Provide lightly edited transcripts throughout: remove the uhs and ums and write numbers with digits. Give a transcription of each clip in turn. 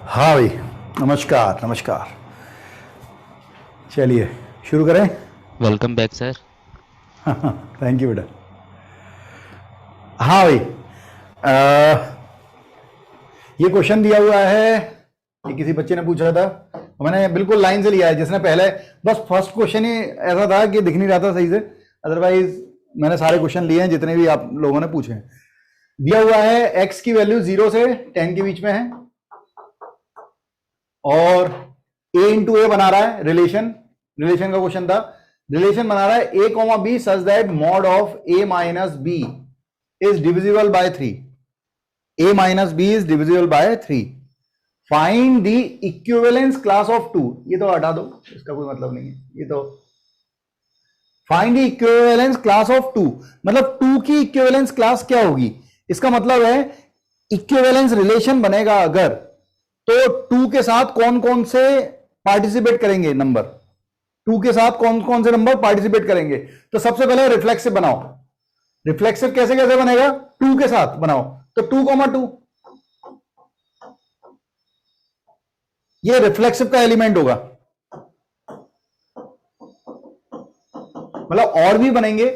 हाँ भाई, नमस्कार नमस्कार। चलिए शुरू करें। Welcome back sir. Thank you बेटा। हाँ भाई, ये क्वेश्चन दिया हुआ है, ये किसी बच्चे ने पूछा था, मैंने बिल्कुल लाइन से लिया है। जिसने पहले, बस फर्स्ट क्वेश्चन ही ऐसा था कि दिख नहीं रहा था सही से, अदरवाइज मैंने सारे क्वेश्चन लिए हैं जितने भी आप लोगों ने पूछे हैं। दिया हुआ है x की वैल्यू 0 से 10 के बीच में है और a इंटू ए बना रहा है रिलेशन का क्वेश्चन था। रिलेशन बना रहा है a comma b such that mod of a minus b is divisible by 3। a minus b is divisible by 3। Find the equivalence class of 2। ये तो हटा दो, इसका कोई मतलब नहीं है। ये तो find the equivalence class of 2, मतलब 2 की इक्विवेलेंस क्लास क्या होगी। इसका मतलब है इक्विवेलेंस रिलेशन बनेगा अगर, तो 2 के साथ कौन कौन से पार्टिसिपेट करेंगे नंबर, 2 के साथ कौन कौन से नंबर पार्टिसिपेट करेंगे। तो सबसे पहले रिफ्लेक्सिव बनाओ। रिफ्लेक्सिव कैसे कैसे बनेगा, 2 के साथ बनाओ। तो 2,2 ये रिफ्लेक्सिव का एलिमेंट होगा। मतलब और भी बनेंगे।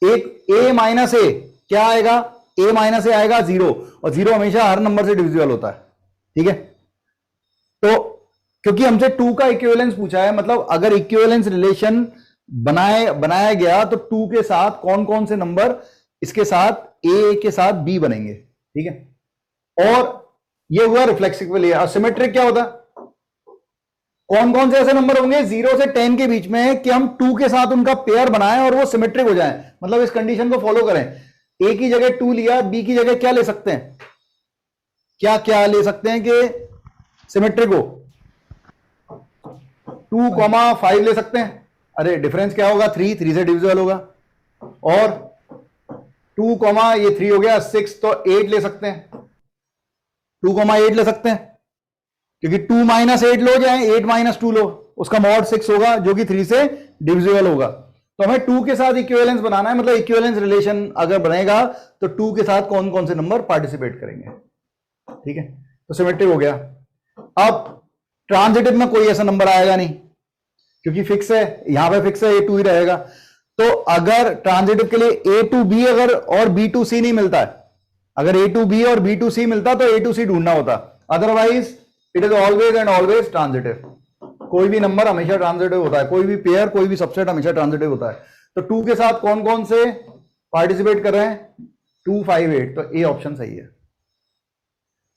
एक a माइनस ए क्या आएगा, a माइनस ए आएगा 0, और 0 हमेशा हर नंबर से डिविजिबल होता है। ठीक है, तो क्योंकि हमसे 2 का इक्विवेलेंस पूछा है, मतलब अगर इक्विवेलेंस रिलेशन बनाया गया तो 2 के साथ कौन कौन से नंबर इसके साथ a के साथ b बनेंगे। ठीक है, और ये हुआ रिफ्लेक्सिव के लिए। और सिमेट्रिक क्या होता है, कौन कौन से ऐसे नंबर होंगे 0 से 10 के बीच में कि हम 2 के साथ उनका पेयर बनाएं और वो सिमेट्रिक हो जाए। मतलब इस कंडीशन को फॉलो करें। a की जगह 2 लिया, b की जगह क्या ले सकते हैं, क्या क्या ले सकते हैं कि सिमेट्रिक हो। 2,5 ले सकते हैं। अरे डिफरेंस क्या होगा, 3 से डिविजिबल होगा। और 2, ये 3 हो गया 6, तो 8 ले सकते हैं। 2,8 ले सकते हैं, क्योंकि 2 माइनस 8 लो जाए, 8 माइनस 2 लो, उसका मॉड 6 होगा जो कि 3 से डिविजिबल होगा। तो हमें 2 के साथ इक्विवेलेंस बनाना है, मतलब इक्विवेलेंस रिलेशन अगर बनेगा तो 2 के साथ कौन कौन से नंबर पार्टिसिपेट करेंगे। ठीक है, तो सिमेट्रिक हो गया। अब ट्रांजिटिव में कोई ऐसा नंबर आएगा नहीं, क्योंकि फिक्स है, यहां पे फिक्स है, ए टू ही रहेगा। तो अगर ट्रांजिटिव के लिए ए टू बी अगर और बी टू सी नहीं मिलता है, अगर ए टू बी और बी टू सी मिलता तो ए टू सी ढूंढना होता, otherwise it is always and always transitive. कोई भी नंबर हमेशा ट्रांजिटिव होता है, कोई भी पेयर, कोई भी सबसेट हमेशा ट्रांजिटिव होता है। तो 2 के साथ कौन कौन से पार्टिसिपेट कर रहे हैं, 2, 5, 8, तो ए ऑप्शन सही है।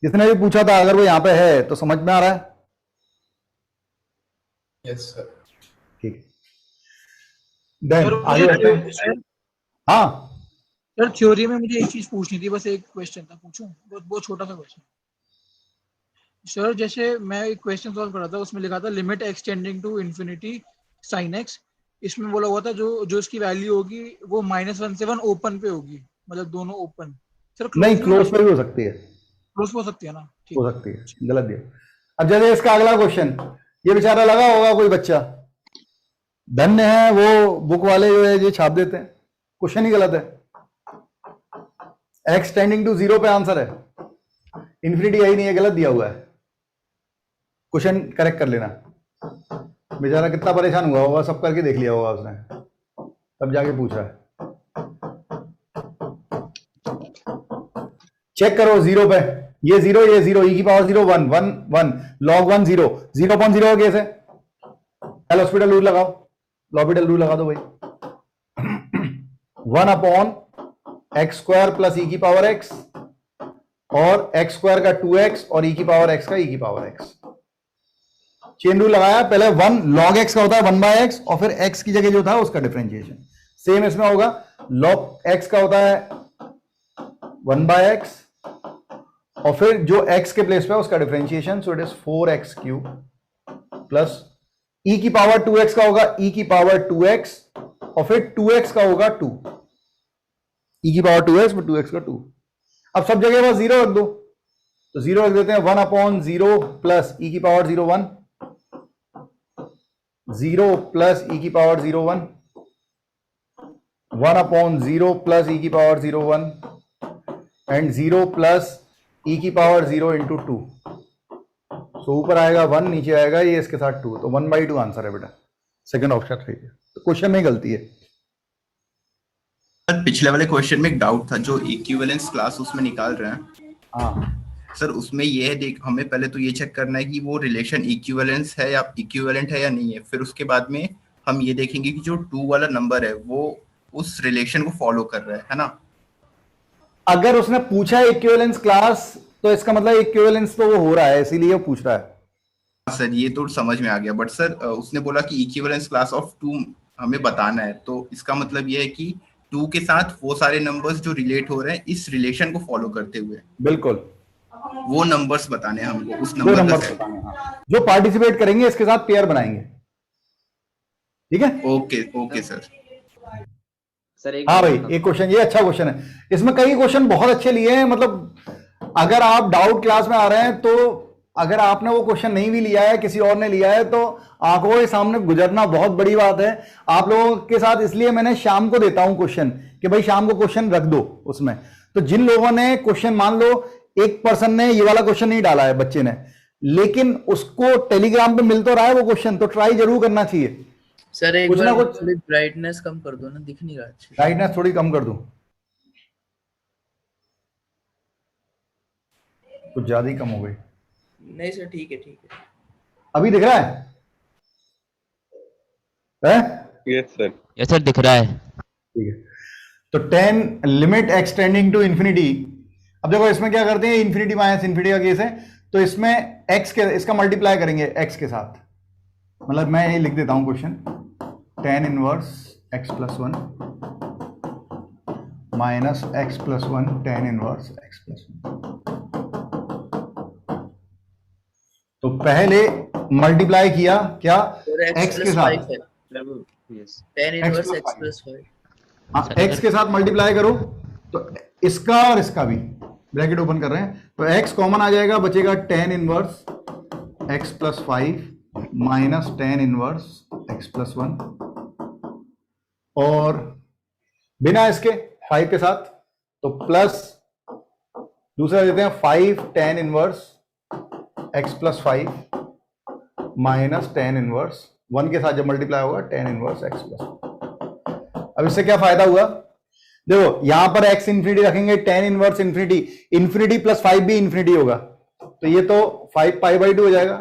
जिसने भी पूछा था अगर वो यहां पे है तो समझ में आ रहा है। Yes sir. ठीक है, देन आगे बढ़ते हैं। सर हाँ थ्योरी में मुझे एक चीज पूछनी थी, बस एक क्वेश्चन था, पूछूं? बहुत बहुत छोटा सा क्वेश्चन। सर जैसे मैं एक क्वेश्चन सॉल्व कर रहा था, उसमें लिखा था limit extending to infinity sine x. इसमें बोला हुआ था जो जो इसकी वैल्यू होगी वो -1 से 1 ओपन पे होगी, मतलब दोनों ओपन। सर नहीं, क्लोज क्लोज पे भी हो सकती है, क्लोज हो सकती है ना? ठीक हो सकती है, गलत दिया। अब जैसे इसका अगला क्वेश्चन, ये बेचारा लगा होगा कोई बच्चा, धन्य है वो बुक वाले जो है ये छाप देते हैं, क्वेश्चन ही गलत है। एक्स टेंडिंग टू 0 पे आंसर है, इन्फिनिटी यही नहीं है, गलत दिया हुआ है। क्वेश्चन करेक्ट कर लेना। बेचारा कितना परेशान हुआ होगा, सब करके देख लिया होगा उसने, तब जाके पूछ रहा है। चेक करो 0 पे, ये 0, ये 0, e की पावर 0, 1, 1, 1, log 1 0, 0.0 कैसे, एल हॉस्पिटल रूल लगाओ, लॉपिटल रूल लगा दो भाई। 1/x² प्लस e की पावर x, और x² का 2x और e की पावर x का e की पावर x। चेन रूल लगाया, पहले 1 log x का होता है 1/x, और फिर x की जगह जो था उसका डिफरेंशिएशन। सेम इसमें होगा, log x का होता है 1/x, और फिर जो x के प्लेस पे है उसका differentiation, so it is 4x³ plus e की पावर 2x का होगा e की पावर 2x, और फिर 2x का होगा 2, e की पावर 2x फिर 2x का 2। अब सब जगह बस 0 रख दो, तो 0 रख देते हैं। 1/0 प्लस e की पावर 0, 1, 0 प्लस e की पावर 0, 1, 1/0 प्लस e की पावर 0, 1, एंड 0 प्लस e की पावर 0 into 2, सो ऊपर आएगा 1, नीचे आएगा ये इसके साथ 2, तो 1/2 आंसर है बेटा, सेकंड ऑप्शन सही है। तो क्वेश्चन में गलती है। सर पिछले वाले क्वेश्चन में एक डाउट था, जो इक्विवेलेंस क्लास उसमें निकाल रहे हैं हाँ सर, उसमें ये है देख, हमें पहले तो ये चेक करना है कि वो रिलेशन इक्विवेलेंस है या इक्विवेलेंट है या नहीं है, फिर उसके बाद में हम ये देखेंगे कि जो 2 वाला नंबर है वो उस रिलेशन को फॉलो कर रहा है ना। अगर उसने पूछा है इक्विवेलेंस क्लास, तो इसका मतलब इक्विवेलेंस तो वो हो रहा है, इसीलिए वो पूछ रहा है। सर ये तो समझ में आ गया, बट सर उसने बोला कि इक्विवेलेंस क्लास ऑफ 2 हमें बताना है, तो इसका मतलब ये है कि 2 के साथ वो सारे नंबर्स जो रिलेट हो रहे हैं इस रिलेशन को फॉलो करते हुए, बिल्कुल वो नंबर्स बताने हैं हमको, उस दो नंबर का नंबर सेट। बताने हैं, हाँ। जो पार्टिसिपेट करेंगे इसके साथ पेयर बनाएंगे, ठीक है। Okay okay sir. सर एक हाँ भाई, एक क्वेश्चन, ये अच्छा क्वेश्चन है, इसमें कई क्वेश्चन बहुत अच्छे लिए हैं। मतलब अगर आप डाउट क्लास में आ रहे हैं, तो अगर आपने वो क्वेश्चन नहीं भी लिया है, किसी और ने लिया है, तो आंखों के सामने गुजरना बहुत बड़ी बात है। आप लोगों के साथ इसलिए मैंने शाम को देता हूं क्वेश्चन, कि भाई शाम को क्वेश्चन रख दो उसमें। तो जिन लोगों ने क्वेश्चन, मान लो एक पर्सन ने ये वाला क्वेश्चन नहीं डाला है, बच्चे ने, लेकिन उसको टेलीग्राम पे मिल तो रहा है वो क्वेश्चन, तो ट्राई जरूर करना चाहिए। सर एक कुछ ना बार कुछ- थोड़ी ब्राइटनेस कम कर दो ना, दिख नहीं रहा अच्छे। ब्राइटनेस थोड़ी कम कर दूं, कुछ ज्यादा ही कम हो गई। नहीं सर ठीक है ठीक है। अभी दिख रहा है? Yes sir. यस सर दिख रहा है। ठीक है, तो 10 लिमिट एक्सटेंडिंग टू इंफिनिटी। अब देखो इसमें क्या करते हैं, इंफिनिटी माइनस इंफिनिटी का केस है, तो इसमें x के, इसका मल्टीप्लाई करेंगे x के साथ। मतलब मैं ये लिख देता हूं question, tan inverse x plus 1 minus x plus 1 tan inverse x plus 1। तो पहले मल्टीप्लाई किया क्या, और x के साथ, tan इनवर्स x प्लस 5। हाँ, x के साथ मल्टीप्लाई करो, तो इसका और इसका भी ब्रैकेट ओपन कर रहे हैं, तो x कॉमन आ जाएगा, बचेगा tan inverse x plus 5 minus tan inverse x plus 1, और बिना इसके 5 के साथ, तो प्लस दूसरा देते हैं 5 tan inverse x plus 5 minus tan inverse 1 के साथ जब मल्टीप्लाई होगा tan इनवर्स x प्लस 1। अब इससे क्या फायदा हुआ, देखो यहां पर x इंफिनिटी रखेंगे, tan inverse infinity, infinity plus 5 भी इंफिनिटी होगा, तो ये तो 5 पाई/2 हो जाएगा,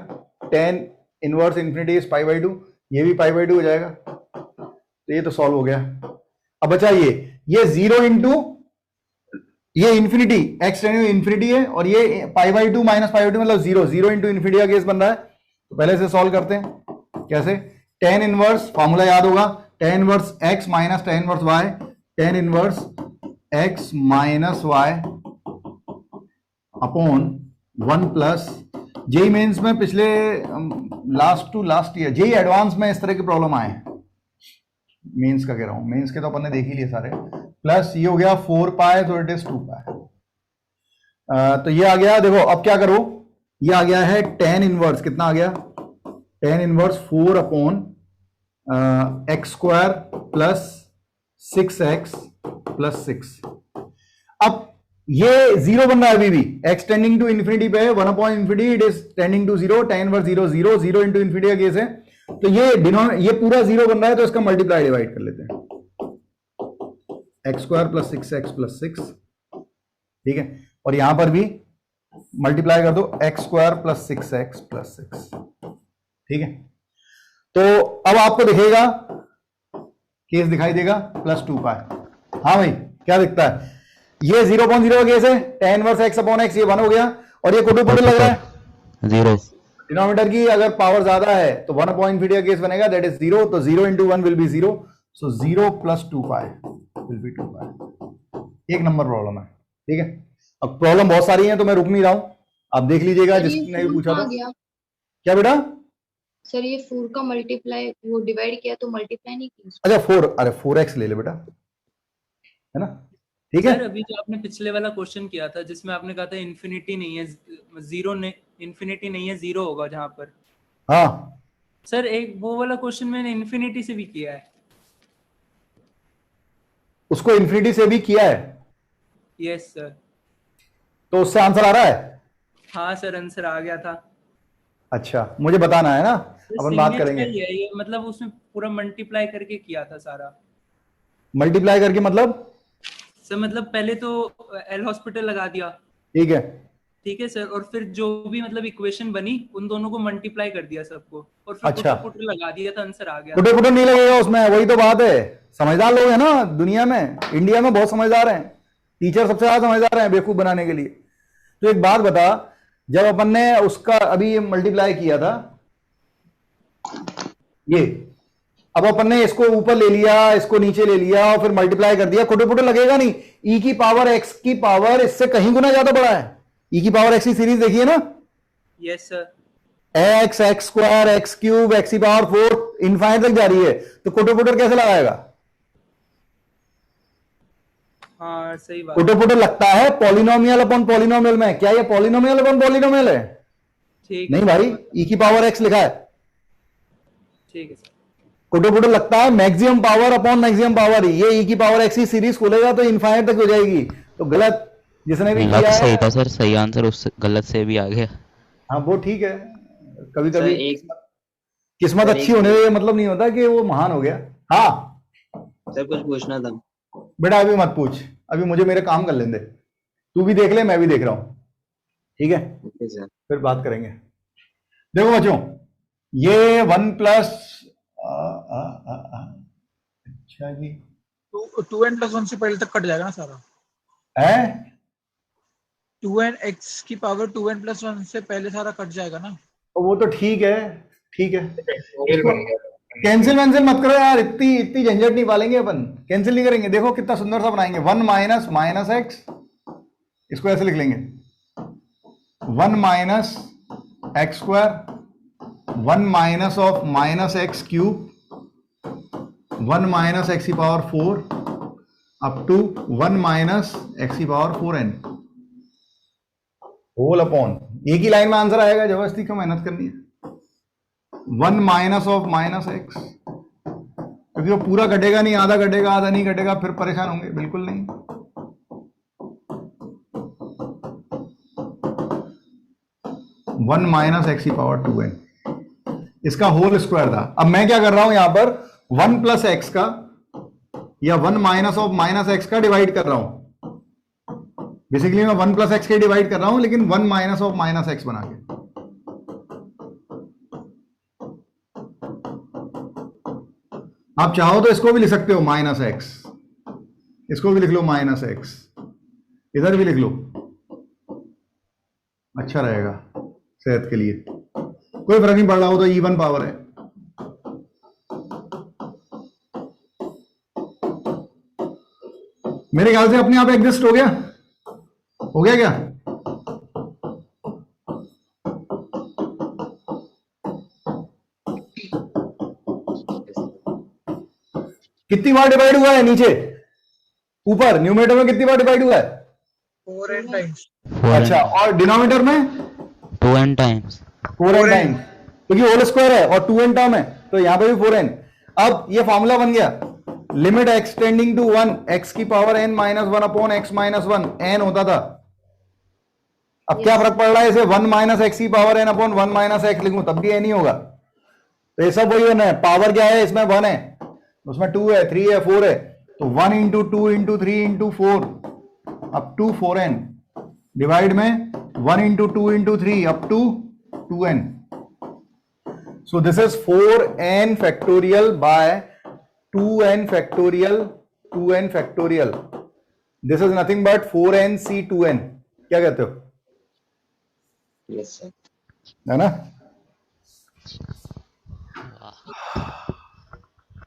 tan इनवर्स इंफिनिटी इज पाई/2, ये भी पाई/2 हो जाएगा, तो ये तो सॉल्व हो गया। अब बचा ये 0 इंटू ये infinity, x tending to infinity है, और ये पाई/2 माइनस पाई/2 मतलब 0 इंटू इंफिनिटी का केस बन रहा है। तो पहले से सॉल्व करते हैं, कैसे, tan इनवर्स फॉर्मूला याद होगा, tan inverse x minus tan inverse y, tan inverse x minus y upon 1 plus, JEE Mains में पिछले last to last year, JEE advance में इस तरह की प्रॉब्लम आए हैं, मेंस का कह रहा हूं, मेंस के तो अपन ने देख ही लिए सारे, प्लस ये हो गया 4 पाई, तो इट इज 2 पाई। तो ये आ गया, देखो अब क्या करो, ये आ गया है tan इनवर्स, कितना आ गया, tan inverse 4 upon x square plus 6x plus 6। अब ये 0 बन रहा है अभी भी, x टेंडिंग टू इन्फिनिटी पे है, 1 upon infinity, it is tending to 0, tan inverse 0 0 0 into infinity का केस है, तो ये पूरा 0 बन रहा है, तो इसका मल्टीप्लाई डिवाइड कर लेते हैं, x square plus 6x plus 6, ठीक है, और यहां पर भी मल्टीप्लाई कर दो, x square plus 6x plus 6, ठीक है। तो अब आपको दिखेगा, केस दिखाई देगा प्लस 2 पाई। हाँ भाई क्या दिखता है, ये 0.0 का केस है, tan inverse x upon x, ये 1 हो गया, और ये कोटू लग रहा है 0। डिनोमिनेटर की अगर पावर ज्यादा है तो 1 अपॉन इन्फिनिटी का केस बनेगा, दैट इज 0, तो 0 into 1 will be 0, so 0 plus 2 pi will be 2 पाई। एक नंबर प्रॉब्लम है, ठीक है। अब प्रॉब्लम बहुत सारी है, तो मैं रुक नहीं रहा हूं, आप देख लीजिएगा जिसने भी पूछा था। क्या बेटा, सर ये 4 का मल्टीप्लाई वो डिवाइड किया तो मल्टीप्लाई नहीं किया। अच्छा 4, अरे 4x ले ले बेटा, है ना, ठीक है। सर अभी जो आपने पिछले वाला क्वेश्चन किया था जिसमें आपने कहा था इन्फिनिटी नहीं है, 0 ने इन्फिनिटी नहीं है, 0 होगा जहां पर, हाँ सर एक वो वाला क्वेश्चन मैंने इन्फिनिटी से भी किया है। उसको इन्फिनिटी से भी किया है, यस सर। तो उससे आंसर आ रहा है। हाँ सर आंसर आ गया था। अच्छा, मुझे बताना है ना, अपन बात सिग्नेचर करेंगे। ही है ये, मतलब उसमें पूरा मल्टीप्लाई करके किया था सारा मल्टीप्लाई करके मतलब? सर, मतलब पहले तो एल हॉस्पिटल लगा दिया, ठीक है, ठीक है सर, और फिर जो भी मतलब इक्वेशन बनी उन दोनों को मल्टीप्लाई कर दिया सबको, और फिर अच्छा। पुट लगा दिया था, आंसर आ गया। पुटे पुटे नहीं लगेगा उसमें, वही तो बात है। समझदार लोग हैं ना दुनिया में, इंडिया में बहुत समझदार हैं, टीचर सबसे ज्यादा समझदार हैं बेवकूफ बनाने के लिए। तो एक बात बता, जब अपन ने उसका अभी मल्टीप्लाई किया था ये, अब अपन ने इसको ऊपर ले लिया, इसको नीचे ले लिया और फिर मल्टीप्लाई कर दिया, खोटे पुटे लगेगा नहीं। ई की पावर एक्स की पावर इससे कहीं गुना ज्यादा बड़ा है। ई की पावर एक्स की सीरीज देखिए ना, yes sir, x, x square, x cube, x की पावर 4 इनफाइनाइट तक जा रही है, तो कोटे पुटर कैसे लगाएगा? हाँ सही बात, कोटे पुटर लगता है पॉलिनोमियल अपॉन पॉलिनोमियल में। क्या ये पॉलिनोमियल अपॉन पॉलिनोमियल है? ठीक नहीं भाई, ई की पावर एक्स लिखा है। ठीक है सर, कोटे पुटर लगता है maximum power upon maximum power. ये ई की पावर एक्स की सीरीज खोलेगा तो इनफाइनाइट तक हो जाएगी। तो गलत जिसने भी लग किया सही है। था सर, सही आंसर उस गलत से भी आ गया। हाँ वो ठीक है, कभी सर कभी एक किस्मत सर, अच्छी एक- होने से ये मतलब नहीं होता कि वो महान हो गया। हाँ सर कुछ पूछना था। बेटा, अभी मत पूछ, अभी मुझे मेरे काम कर लेने दे। तू भी देख ले, मैं भी देख रहा हूं, ठीक है? Okay sir. फिर बात करेंगे। देखो बच्चों, ये 1 प्लस अच्छा जी, 2n+1 से पहले तक कट जाएगा ना सारा। है 2n x की पावर 2n+1 से पहले सारा कट जाएगा ना। तो वो तो ठीक है, ठीक है। कैंसिल वैंसिल मत करो यार, इतनी इतनी झंझट नहीं पालेंगे अपन, कैंसिल नहीं करेंगे। देखो कितना सुंदर सा बनाएंगे, 1 माइनस माइनस एक्स, इसको ऐसे लिख लेंगे 1 minus x square, 1 minus of minus x cube, 1 minus x की power 4 up to 1 minus x की पावर 4n होल अपॉन। एक ही लाइन में आंसर आएगा, जबरदस्ती क्यों मेहनत करनी है? 1 माइनस ऑफ माइनस एक्स, क्योंकि वो पूरा घटेगा नहीं, आधा घटेगा, आधा नहीं घटेगा, फिर परेशान होंगे, बिल्कुल नहीं। वन माइनस एक्स की पावर 2n, इसका होल स्क्वायर था। अब मैं क्या कर रहा हूं यहां पर, 1 प्लस एक्स का या 1 माइनस ऑफ माइनस एक्स का डिवाइड कर रहा हूं। बेसिकली मैं 1 प्लस एक्स के डिवाइड कर रहा हूं, लेकिन 1 माइनस ऑफ माइनस एक्स बना के। आप चाहो तो इसको भी लिख सकते हो माइनस एक्स, इसको भी लिख लो माइनस एक्स, इधर भी लिख लो, अच्छा रहेगा सेहत के लिए। कोई फर्क नहीं पड़ रहा हो तो इवन पावर है। मेरे ख्याल से अपने आप एग्जिस्ट हो गया, हो गया क्या? कितनी बार डिवाइड हुआ है नीचे ऊपर? न्यूमरेटर में कितनी बार डिवाइड हुआ है? 4n times. अच्छा, और डिनोमिनेटर में 2n टाइम्स। 4n टाइम्स, क्योंकि होल स्क्वायर है और 2n टर्म है, तो यहां पे भी 4n। अब ये फॉर्मूला बन गया, लिमिट एक्सटेंडिंग टू 1 एक्स की power n minus 1 upon x minus 1, n होता था। अब क्या फर्क पड़ रहा है, इसे 1 माइनस एक्स की power n upon 1 minus x लिखूं तब भी n ही होगा। तो ये सब वही होना है। पावर क्या है इसमें? 1 है, उसमें 2 है, 3 है, 4 है, तो 1 into 2 into 3 into 4 up to 4n, divide में 1 into 2 into 3 up to 2n। So this is 4n factorial by 2n factorial 2n factorial. This is nothing but 4nc2n. क्या कहते हो? Yes sir. है ना?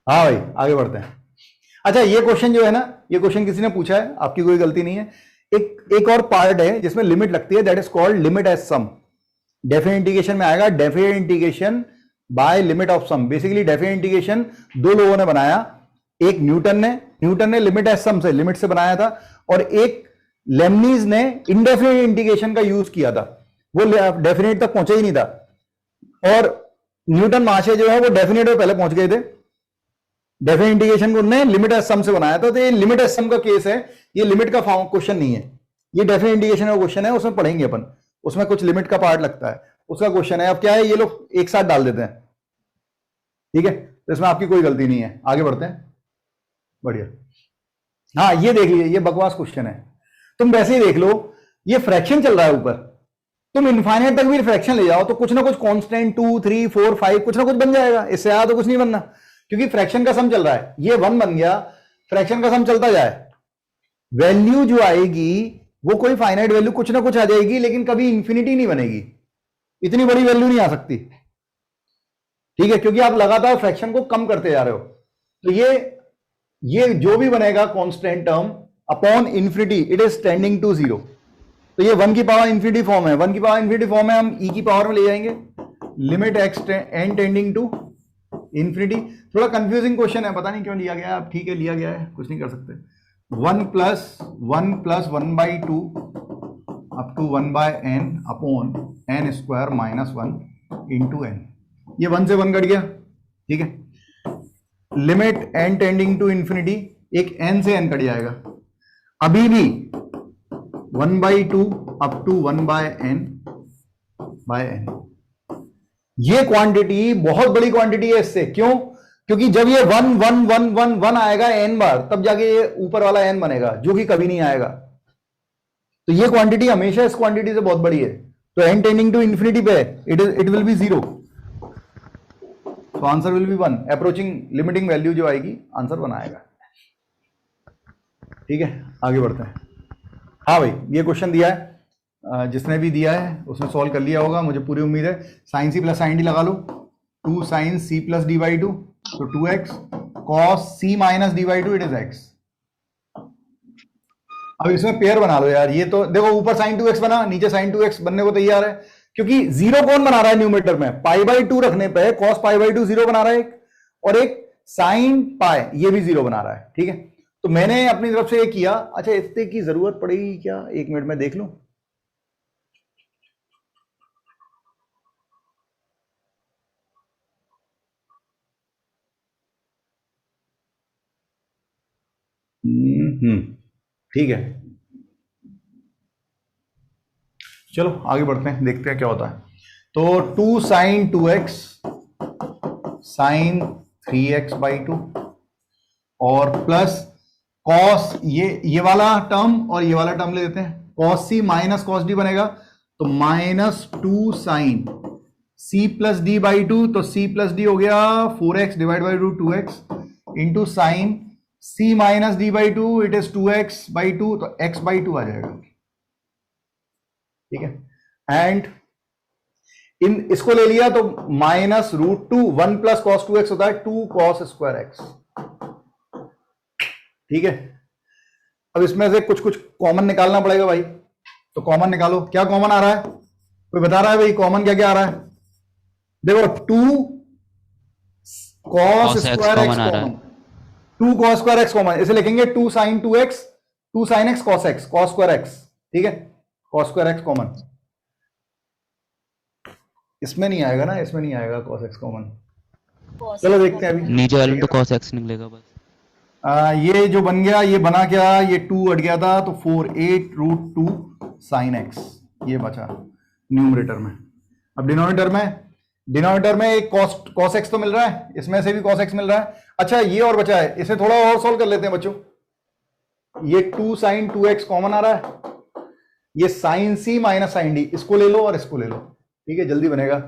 हाँ भाई, आगे बढ़ते हैं। अच्छा, ये क्वेश्चन जो है ना, ये क्वेश्चन किसी ने पूछा है, आपकी कोई गलती नहीं है। एक और पार्ट है जिसमें लिमिट लगती है, that is called limit as sum. Definite integration में आएगा, definite integration by limit of sum. Basically definite integration दो लोगों ने बनाया, एक न्यूटन ने लिमिट एज सम से, लिमिट से बनाया था, और एक लेमनीज ने इंडेफिनेट इंटीग्रेशन का यूज किया था, वो डेफिनेट तक पहुंचे ही नहीं था। और न्यूटन महाशय जो है वो डेफिनेट में पहले पहुंच गए थे। डेफिनेट इंटीग्रेशन को उन्होंने लिमिट एज सम से बनाया था। तो ये लिमिट एज सम का केस है, ये लिमिट का क्वेश्चन नहीं है, ये डेफिनेट इंटीग्रेशन का क्वेश्चन है, उसमें पढ़ेंगे अपन, उसमें कुछ लिमिट का पार्ट लगता है। उसका क्वेश्चन है। अब क्या है, ये लोग एक साथ डाल देते हैं, ठीक है, तो इसमें आपकी कोई गलती नहीं है। आगे बढ़ते हैं, बढ़िया। हाँ ये देख लीजिए, ये बकवास क्वेश्चन है। तुम वैसे ही देख लो, ये फ्रैक्शन चल रहा है ऊपर, तुम इनफाइनाइट तक भी फ्रैक्शन ले जाओ तो कुछ ना कुछ कांस्टेंट 2 3 4 5 कुछ ना कुछ बन जाएगा, इससे ज्यादा तो कुछ नहीं बनना, क्योंकि फ्रैक्शन का सम चल रहा है। ये 1 बन गया, फ्रैक्शन का सम चलता जाए, वैल्यू जो आएगी वो कोई फाइनाइट वैल्यू कुछ ना कुछ आ जाएगी, लेकिन कभी इंफिनिटी नहीं बनेगी, इतनी बड़ी वैल्यू नहीं आ सकती, ठीक है, क्योंकि आप लगातार फ्रैक्शन को कम करते जा रहे हो। तो ये जो भी बनेगा constant term upon infinity, it is tending to 0। तो ये 1 की पावर इंफिनिटी फॉर्म है, 1 की पावर इंफिनिटी फॉर्म है, हम e की पावर में ले जाएंगे, limit x n tending to infinity. थोड़ा कंफ्यूजिंग क्वेश्चन है, पता नहीं क्यों लिया गया है, अब ठीक है लिया गया है, कुछ नहीं कर सकते। 1 plus 1/2 up to 1/n upon n square minus 1 into n, ये 1 से 1 कट गया, ठीक है। Limit n tending to infinity, एक n से n कट जाएगा, अभी भी 1/2 up to 1/n by n। ये क्वांटिटी बहुत बड़ी क्वांटिटी है इससे, क्यों? क्योंकि जब ये 1 1 1 1 1 आएगा n बार, तब जाके ये ऊपर वाला n बनेगा, जो कि कभी नहीं आएगा। तो ये क्वांटिटी हमेशा इस क्वांटिटी से बहुत बड़ी है, तो n टेंडिंग टू इंफिनिटी पे इट विल बी 0, तो answer will be 1। Approaching limiting value जो आएगी आंसर 1 आएगा, ठीक है। आगे बढ़ते हैं। हाँ भाई, ये क्वेश्चन दिया है, जिसने भी दिया है उसने सॉल्व कर लिया होगा, मुझे पूरी उम्मीद है। Sine c plus sine d लगा लो, 2 sine c plus d by 2, तो 2x cos c minus d by 2 it is x। अब इसमें पेयर बना लो यार, ये तो देखो ऊपर साइन 2x बना, नीचे साइन 2x बनने को तैयार है, क्योंकि 0 कौन बना रहा है न्यूमरेटर में, π/2 रखने पे cos π/2 0 बना रहा है एक, और एक साइन पाई ये भी 0 बना रहा है, ठीक है। तो मैंने अपनी तरफ से ये किया। अच्छा, इतने की जरूरत पड़ेगी क्या, 1 मिनट में देख लूं। ठीक है, चलो आगे बढ़ते हैं, देखते हैं क्या होता है। तो 2 साइन 2x साइन 3x/2 और प्लस कॉस ये वाला टर्म और ये वाला टर्म ले लेते हैं, cos c minus cos d बनेगा, तो -2 sine c plus d by 2, तो c प्लस डी हो गया 4x divide by 2x into sine c minus d by 2 it is 2x/2, तो x/2 आ जाएगा, ठीक है। एंड इन इसको ले लिया तो -√2 1 प्लस कॉस 2x होता है 2 cos स्क्वायर x, ठीक है। अब इसमें से कुछ कुछ कॉमन निकालना पड़ेगा भाई, तो कॉमन निकालो। क्या कॉमन आ रहा है, कोई बता रहा है भाई कॉमन क्या क्या आ रहा है? देखो 2 cos square x common, 2 cos square x common, इसे लिखेंगे 2 sin 2x 2 sin x cos x cos square x, ठीक है, cos स्क्वायर x कॉमन। इसमें नहीं आएगा ना, इसमें नहीं आएगा cos x कॉमन। चलो देखते हैं अभी, नीचे वाले में तो cos x निकलेगा बस। ये जो बन गया, ये बना क्या, ये 2 हट गया था, तो 4/8√2 sin x ये बचा न्यूमरेटर में। अब डिनोमिनेटर में एक cos x तो मिल रहा है, इसमें से भी cos x मिल रहा है। अच्छा, ये और बचा है, इसे थोड़ा और सॉल्व कर लेते हैं बच्चों। ये 2 sin 2x कॉमन आ रहा है, ये sin c minus sine d, इसको ले लो और इसको ले लो, ठीक है, जल्दी बनेगा।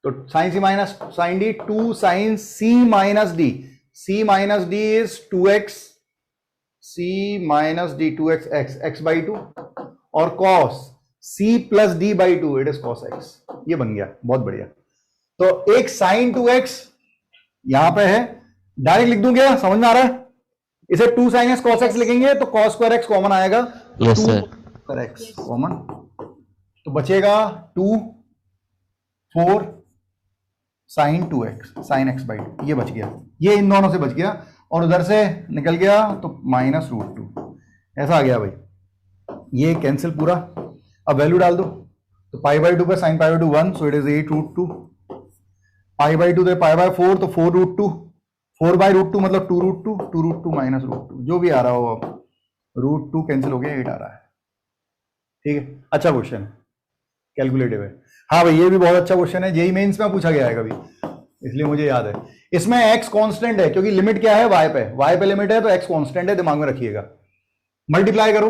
तो sin c minus sine d, 2 sin c minus d, c minus d is 2x, c minus d 2x x/2, और cos c plus d by 2 it is cos x, ये बन गया, बहुत बढ़िया। तो एक sin 2x यहां पे है, डायरेक्ट लिख दूं क्या, समझ में आ रहा है? इसे 2 sin x cos x लिखेंगे तो cos स्क्वायर x कॉमन आएगा, यस सर, x कॉमन, तो बचेगा 2 4 sin 2x sin x/2, ये बच गया, ये इन दोनों से बच गया, और उधर से निकल गया तो -√2 ऐसा आ गया भाई, ये कैंसिल पूरा। अब वैल्यू डाल दो, तो π/2 पे sin π/2 1, सो इट इज 8√2, π/2 तो π/4, तो 4√2, 4/√2 मतलब 2√2, 2√2 -√2 जो भी आ रहा हो, अब √2 कैंसिल हो गया, 8 आ रहा है, ठीक है। अच्छा क्वेश्चन है, कैलकुलेटिव है। हाँ भाई, ये भी बहुत अच्छा क्वेश्चन है, जेईई मेंस में पूछा गया है कभी, इसलिए मुझे याद है। इसमें x कांस्टेंट है क्योंकि लिमिट क्या है, y पे लिमिट है, तो x कांस्टेंट है, दिमाग में रखिएगा। मल्टीप्लाई करो,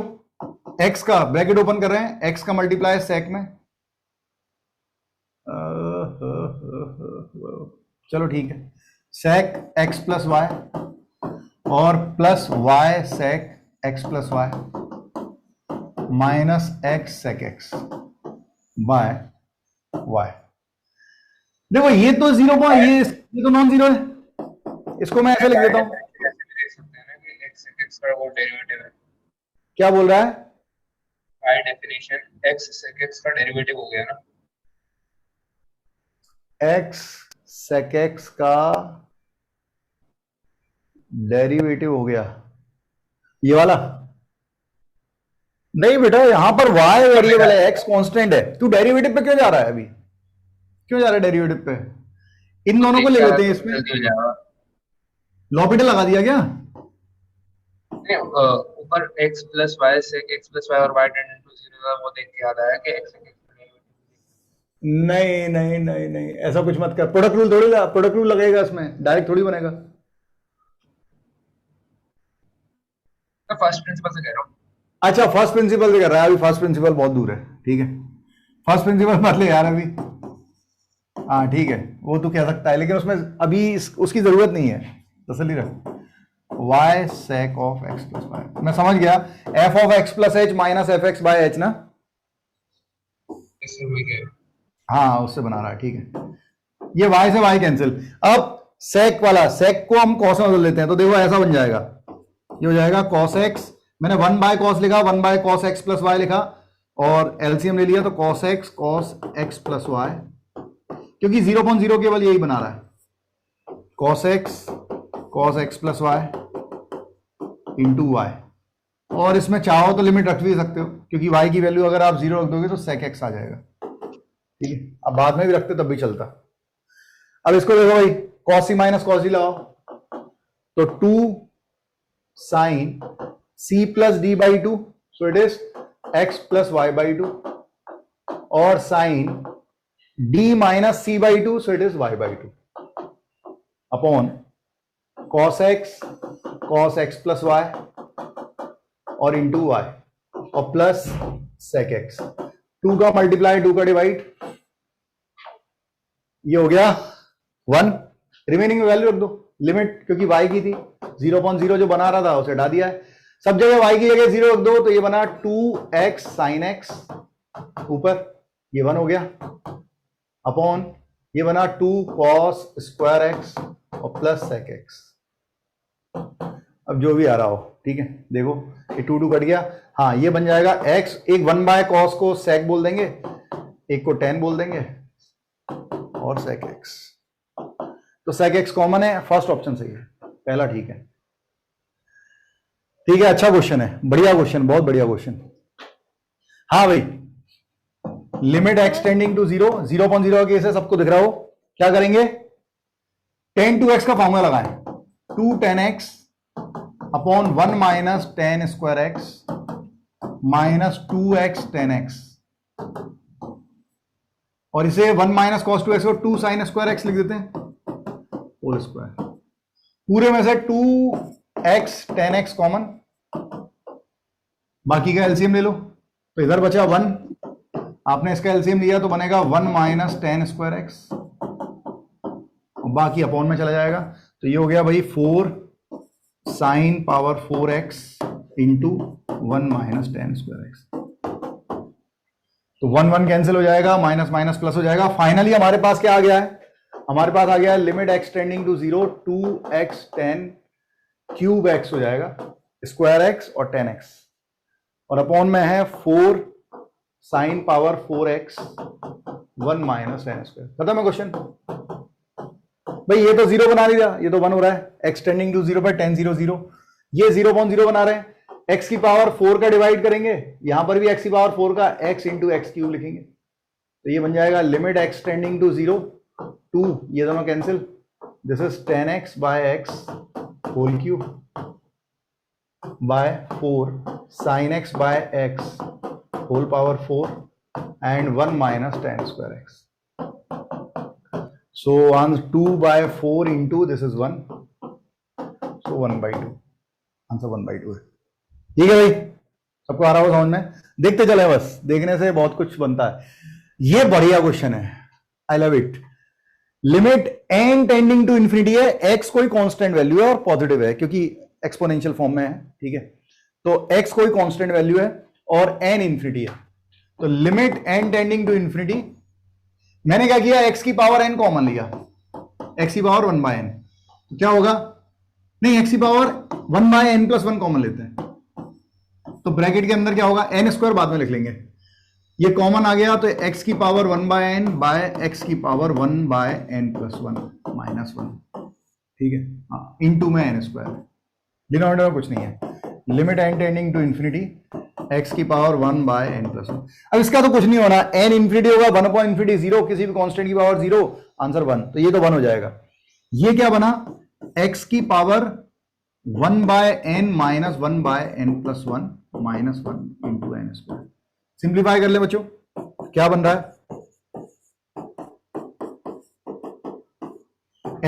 x का ब्रैकेट ओपन कर रहे हैं, x का मल्टीप्लाई सेक में, चलो ठीक है, सेक x प्लस वाई और plus y sec x plus y minus x sec x by y। देखो ये तो जीरो पॉइंट, ये तो नॉन जीरो है, इसको मैं ऐसे लिख देता हूं। का वो डेरिवेटिव है। क्या बोल रहा है? By definition x sec x का डेरिवेटिव हो गया ना। x sec x का डेरिवेटिव हो गया, ये वाला नहीं बेटा, यहां पर y वेरिएबल है, x कांस्टेंट है। तू डेरिवेटिव पे क्यों जा रहा है अभी, क्यों जा रहा है डेरिवेटिव पे? इन दोनों को ले लेते हैं, इसमें लॉपिटल लगा दिया क्या? ऊपर x plus y sec x plus y और y टेंड टू 0 वो देख के याद आया कि x sec x का डेरिवेटिव। नहीं नहीं नहीं नहीं, ऐसा कुछ मत कर। प्रोडक्ट रूल थोड़ी, प्रोडक्ट रूल लगेगा इसमें, डायरेक्ट थोड़ी बनेगा। फर्स्ट प्रिंसिपल से कह रहा हूं। अच्छा, फर्स्ट प्रिंसिपल से कर रहा है, अभी फर्स्ट प्रिंसिपल बहुत दूर है, ठीक है, फर्स्ट प्रिंसिपल मत ले यार अभी। हाँ ठीक है, वो तो कह सकता है, लेकिन उसमें अभी उसकी जरूरत नहीं है, तसल्ली रख। y sec of x plus y, मैं समझ गया, f of x plus h minus f x by h ना, इससे हुई क्या? हाँ उससे बना रहा है, ठीक है। ये y से y कैंसिल। अब sec वाला, sec को हम cos में बदल लेते हैं, तो देखो ऐसा बन जाएगा, ये हो जाएगा cos x, मैंने 1 बाय cos लिखा, 1 by cos x plus y लिखा, और एलसीएम ले लिया तो cos x प्लस y, क्योंकि 0.0 केवल यही बना रहा है, cos x plus y into y. और इसमें चाहो तो लिमिट रख भी सकते हो, क्योंकि y की वैल्यू अगर आप 0 रख दोगे तो sec x आ जाएगा, ठीक है। अब बाद में भी रखते तब भी चलता। अब इसको देखो भाई, cos c minus cos d लगाओ, तो 2 sin c plus d by 2, so it is x plus y by 2, और sin d minus c by 2, so it is y by 2, upon cos x plus y और into y और plus sec x। 2 का multiply, 2 का divide, ये हो गया 1, remaining में value रख दो, लिमिट क्योंकि y की थी, 0.0 जो बना रहा था उसे हटा दिया है, सब जगह y की जगह 0 रख दो, तो ये बना 2x sin x, ऊपर ये 1 हो गया, अपॉन ये बना 2 cos स्क्वायर x और प्लस sec x। अब जो भी आ रहा हो, ठीक है, देखो ये 2 कट गया, हाँ ये बन जाएगा x, एक 1 बाय cos को sec बोल देंगे, एक को tan बोल देंगे, और sec x, तो sec x कॉमन है, फर्स्ट ऑप्शन सही है, पहला ठीक है, ठीक है। अच्छा क्वेश्चन है, बढ़िया क्वेश्चन, बहुत बढ़िया क्वेश्चन। हाँ भाई, लिमिट x टेंडिंग टू 0, 0.0 का केस है, सबको दिख रहा हो, क्या करेंगे, tan 2x का फॉर्मूला लगाएं, 2 tan x upon 1 minus tan square x minus 2x tan x, और इसे 1 माइनस cos 2x को 2 sin स्क्वायर x लिख देते हैं, होल स्क्वायर, पूरे में से 2x tan x कॉमन, बाकी का एलसीएम ले लो, तो इधर बचा 1, आपने इसका एलसीएम लिया तो बनेगा 1 माइनस tan स्क्वायर x, बाकी अपॉन में चला जाएगा, तो ये हो गया भाई 4 sin power 4x into 1 minus tan square x, तो 1 1 कैंसिल हो जाएगा, माइनस माइनस प्लस हो जाएगा, फाइनली हमारे पास क्या आ गया है, हमारे पास आ गया है limit x tending to 0, 2x tan cube x हो जाएगा, स्क्वायर x और tan x, और अपॉन में है 4 sin power 4x 1 minus tan square. खत्म है क्वेश्चन भाई, ये तो 0 बना दिया, ये तो 1 हो रहा है, x टेंडिंग टू 0 पर tan 0 0, ये 0.0 बना रहे हैं, x की पावर 4 का डिवाइड करेंगे, यहां पर भी x की पावर 4 का x इंटू एक्स क्यूब लिखेंगे, तो ये बन जाएगा लिमिट x टेंडिंग टू 0, 2, ये दोनों cancel, this is tan x bye x whole cube by 4 sin x bye x whole power 4 and 1 minus tan square x. So on 2 by 4 into this is 1, so 1 by 2. Answer 1 by 2 है. ठीक है भाई, सबको आ रहा होगा समझ में? देखते चले, बस देखने से बहुत कुछ बनता है. ये बढ़िया क्वेश्चन है, I love it. Limit n tending to infinity है, x कोई कांस्टेंट वैल्यू है और पॉजिटिव है क्योंकि एक्सपोनेंशियल फॉर्म में है. ठीक है, तो x कोई कांस्टेंट वैल्यू है और n इंफिनिटी है. तो limit n tending to infinity, मैंने क्या किया, x की पावर n कॉमन लिया, x की पावर 1 by n. तो क्या होगा, नहीं x की power 1 by n plus 1 common लेते हैं, तो ब्रैकेट के अंदर क्या होगा, n स्क्वायर बाद में लिख लेंगे. ये कॉमन आ गया तो x की power 1 by n by x की power 1 by n plus 1 minus 1. ठीक है, हाँ, इनटू में n स्क्वायर, डिनोमिनेटर में कुछ नहीं है. Limit n tending to infinity x की पावर 1 by n plus 1. अब इसका तो कुछ नहीं होना, n इंफिनिटी होगा 1 अपॉन इंफिनिटी 0, किसी भी कांस्टेंट की पावर 0, आंसर 1. तो ये तो 1 हो जाएगा. ये क्या बना, x की power 1 by n minus 1 by n plus 1 minus 1 into n square. Simplify कर ले बच्चों, क्या बन रहा है,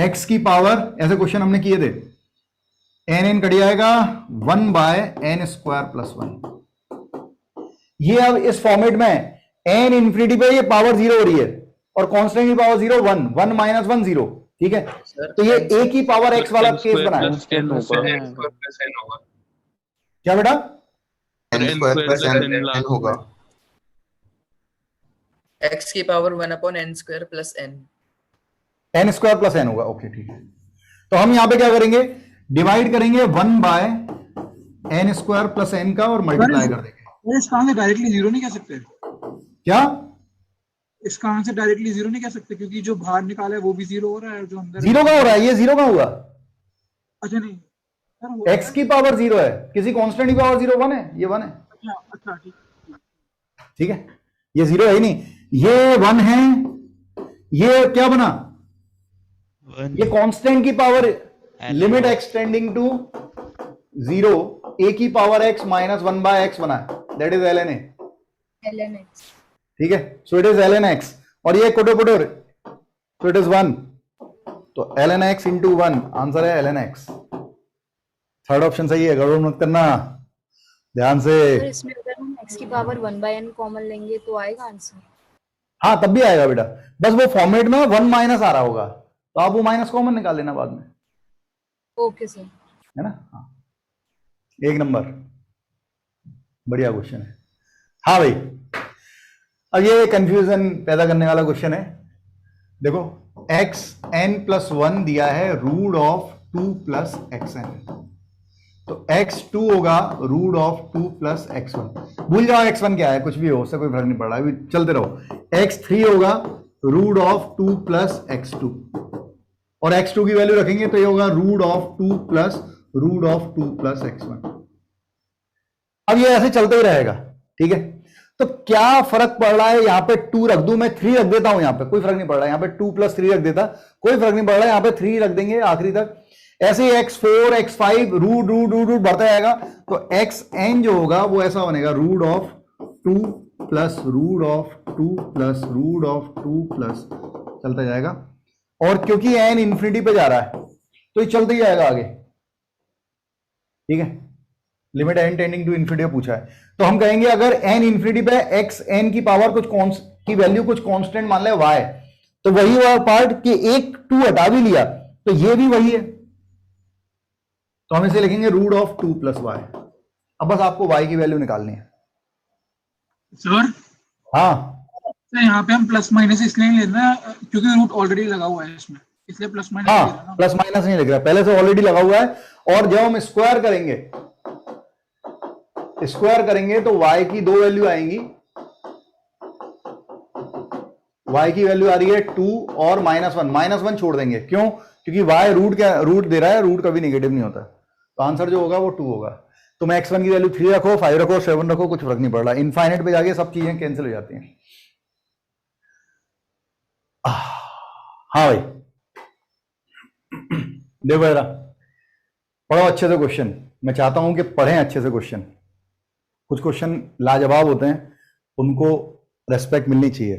x की पावर, ऐसे क्वेश्चन हमने किए थे, n कट जाएगा 1 by n स्क्वायर प्लस 1. ये अब इस फॉर्मेट में n इंफिनिटी पे ये पावर 0 हो रही है और कांस्टेंट की पावर 0 1, 1 माइनस 1 0. ठीक है, तो ये a की पावर x वाला केस बना है. क्या बेटा, n स्क्वायर प्लस n होगा. x की power 1 upon n square plus n. n square plus n होगा. ओके ठीक है, तो हम यहां पे क्या करेंगे, डिवाइड करेंगे 1 by n square plus n का और मल्टीप्लाई कर देंगे. इसका आंसर डायरेक्टली 0 नहीं कह सकते क्या, इसका आंसर डायरेक्टली 0 नहीं कह सकते क्योंकि जो बाहर निकाला है वो भी 0 हो रहा है, जो अंदर 0 का हो रहा है, ये 0 का हुआ. अच्छा नहीं सर, x की पावर 0 है, किसी कांस्टेंट की पावर 0 1 है, ये 1 है. अच्छा ठीक है, ये 0 है ही नहीं, ये 1 है. ये क्या बना, ये कांस्टेंट की power, limit extending to 0 a की power x minus 1 by x बना है, that is ln a. ln x. ठीक है, so it is ln x, और ये कोटो कोटो, सो इट इज 1, तो ln x इंटू 1, आंसर है ln x. थर्ड ऑप्शन सही है, गड़बड़ मत करना ध्यान से. सर इसमें अगर हम x की पावर 1 by n कॉमन लेंगे तो आएगा आंसर. हाँ तब भी आएगा बेटा, बस वो फॉर्मेट में 1 माइनस आ रहा होगा, तो आप वो माइनस कॉमन निकाल लेना बाद में. ओके सर, है ना. हाँ, एक नंबर, बढ़िया क्वेश्चन है. हाँ भाई, अब ये कंफ्यूजन पैदा करने वाला क्वेश्चन है. देखो x n प्लस 1 दिया है root of 2 plus x n, तो x2 होगा रूट ऑफ 2 प्लस x1. भूल जाओ x1 क्या है, कुछ भी हो, उससे कोई फर्क नहीं पड़ रहा है, अभी चलते रहो. x3 होगा रूट ऑफ 2 प्लस x2, और x2 की वैल्यू रखेंगे तो ये होगा root of 2 plus root of 2 plus x1. अब ये ऐसे चलते ही रहेगा. ठीक है, तो क्या फर्क पड़ रहा है, यहां पे 2 रख दूं, मैं 3 रख देता हूं, यहां पे कोई फर्क नहीं पड़ रहा है, यहां पे 2 प्लस 3 रख देता, कोई फर्क नहीं पड़ रहा है, यहां पे 3 रख देंगे आखिरी तक. ऐसे x4 x5 root root root root बढ़ता जाएगा, तो xn जो होगा वो ऐसा बनेगा root of 2 plus root of 2 plus root of 2 plus, चलता जाएगा. और क्योंकि n इंफिनिटी पे जा रहा है तो ये चलते ही जाएगा आगे. ठीक है, limit n tending to infinity पूछा है, तो हम कहेंगे अगर n इंफिनिटी पे x n की पावर कुछ की वैल्यू कुछ कांस्टेंट मान ले y, तो वही वाला पार्ट कि एक 2 हटा भी लिया तो ये भी वही है, तो हम इसे लिखेंगे रूट ऑफ 2 प्लस वाई. अब बस आपको y की वैल्यू निकालनी है. सर हाँ, तो यहाँ पे हम प्लस माइनस इसलिए नहीं लेना क्योंकि रूट ऑलरेडी लगा हुआ है इसमें, इसलिए प्लस माइनस. हाँ, प्लस माइनस नहीं लिख रहा, पहले से ऑलरेडी लगा हुआ है. और जब हम स्क्वायर करेंगे तो y की 2 वैल्यू आएंगी. y की वैल्यू आ रही है 2 और -1 छोड़ देंगे, क्यों, क्योंकि y रूट दे रहा है, रूट कभी नेगेटिव नहीं होता, तो आंसर जो होगा वो 2 होगा. तो मैं x1 की वैल्यू 3 रखो, 5 रखो, 7 रखो, कुछ फर्क नहीं पड़ रहा, इनफाइनाइट पे जाके सब चीजें कैंसिल हो जाती हैं. हाँ भाई, देखो जरा पढ़ो अच्छे से क्वेश्चन, मैं चाहता हूं कि पढ़ें अच्छे से क्वेश्चन. कुछ क्वेश्चन लाजवाब होते हैं, उनको रेस्पेक्ट मिलनी चाहिए।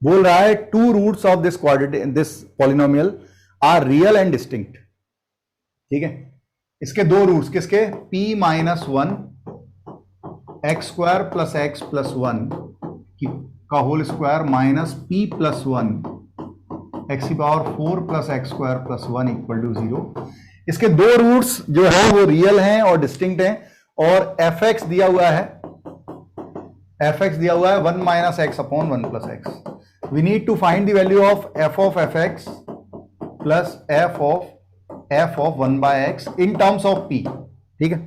बोल रहा है two roots of this quadratic this polynomial are real and distinct. ठीक है, इसके दो रूट्स किसके, p minus 1 x square plus x plus 1 का whole square minus p plus 1 x की power 4 plus x square plus 1 equal to 0। इसके दो roots जो है वो रियल हैं और डिस्टिंक्ट हैं, और fx दिया हुआ है, fx दिया हुआ है 1 minus x upon 1 plus x. We need to find the value of f of fx plus f of 1 by x in terms of p। ठीक है,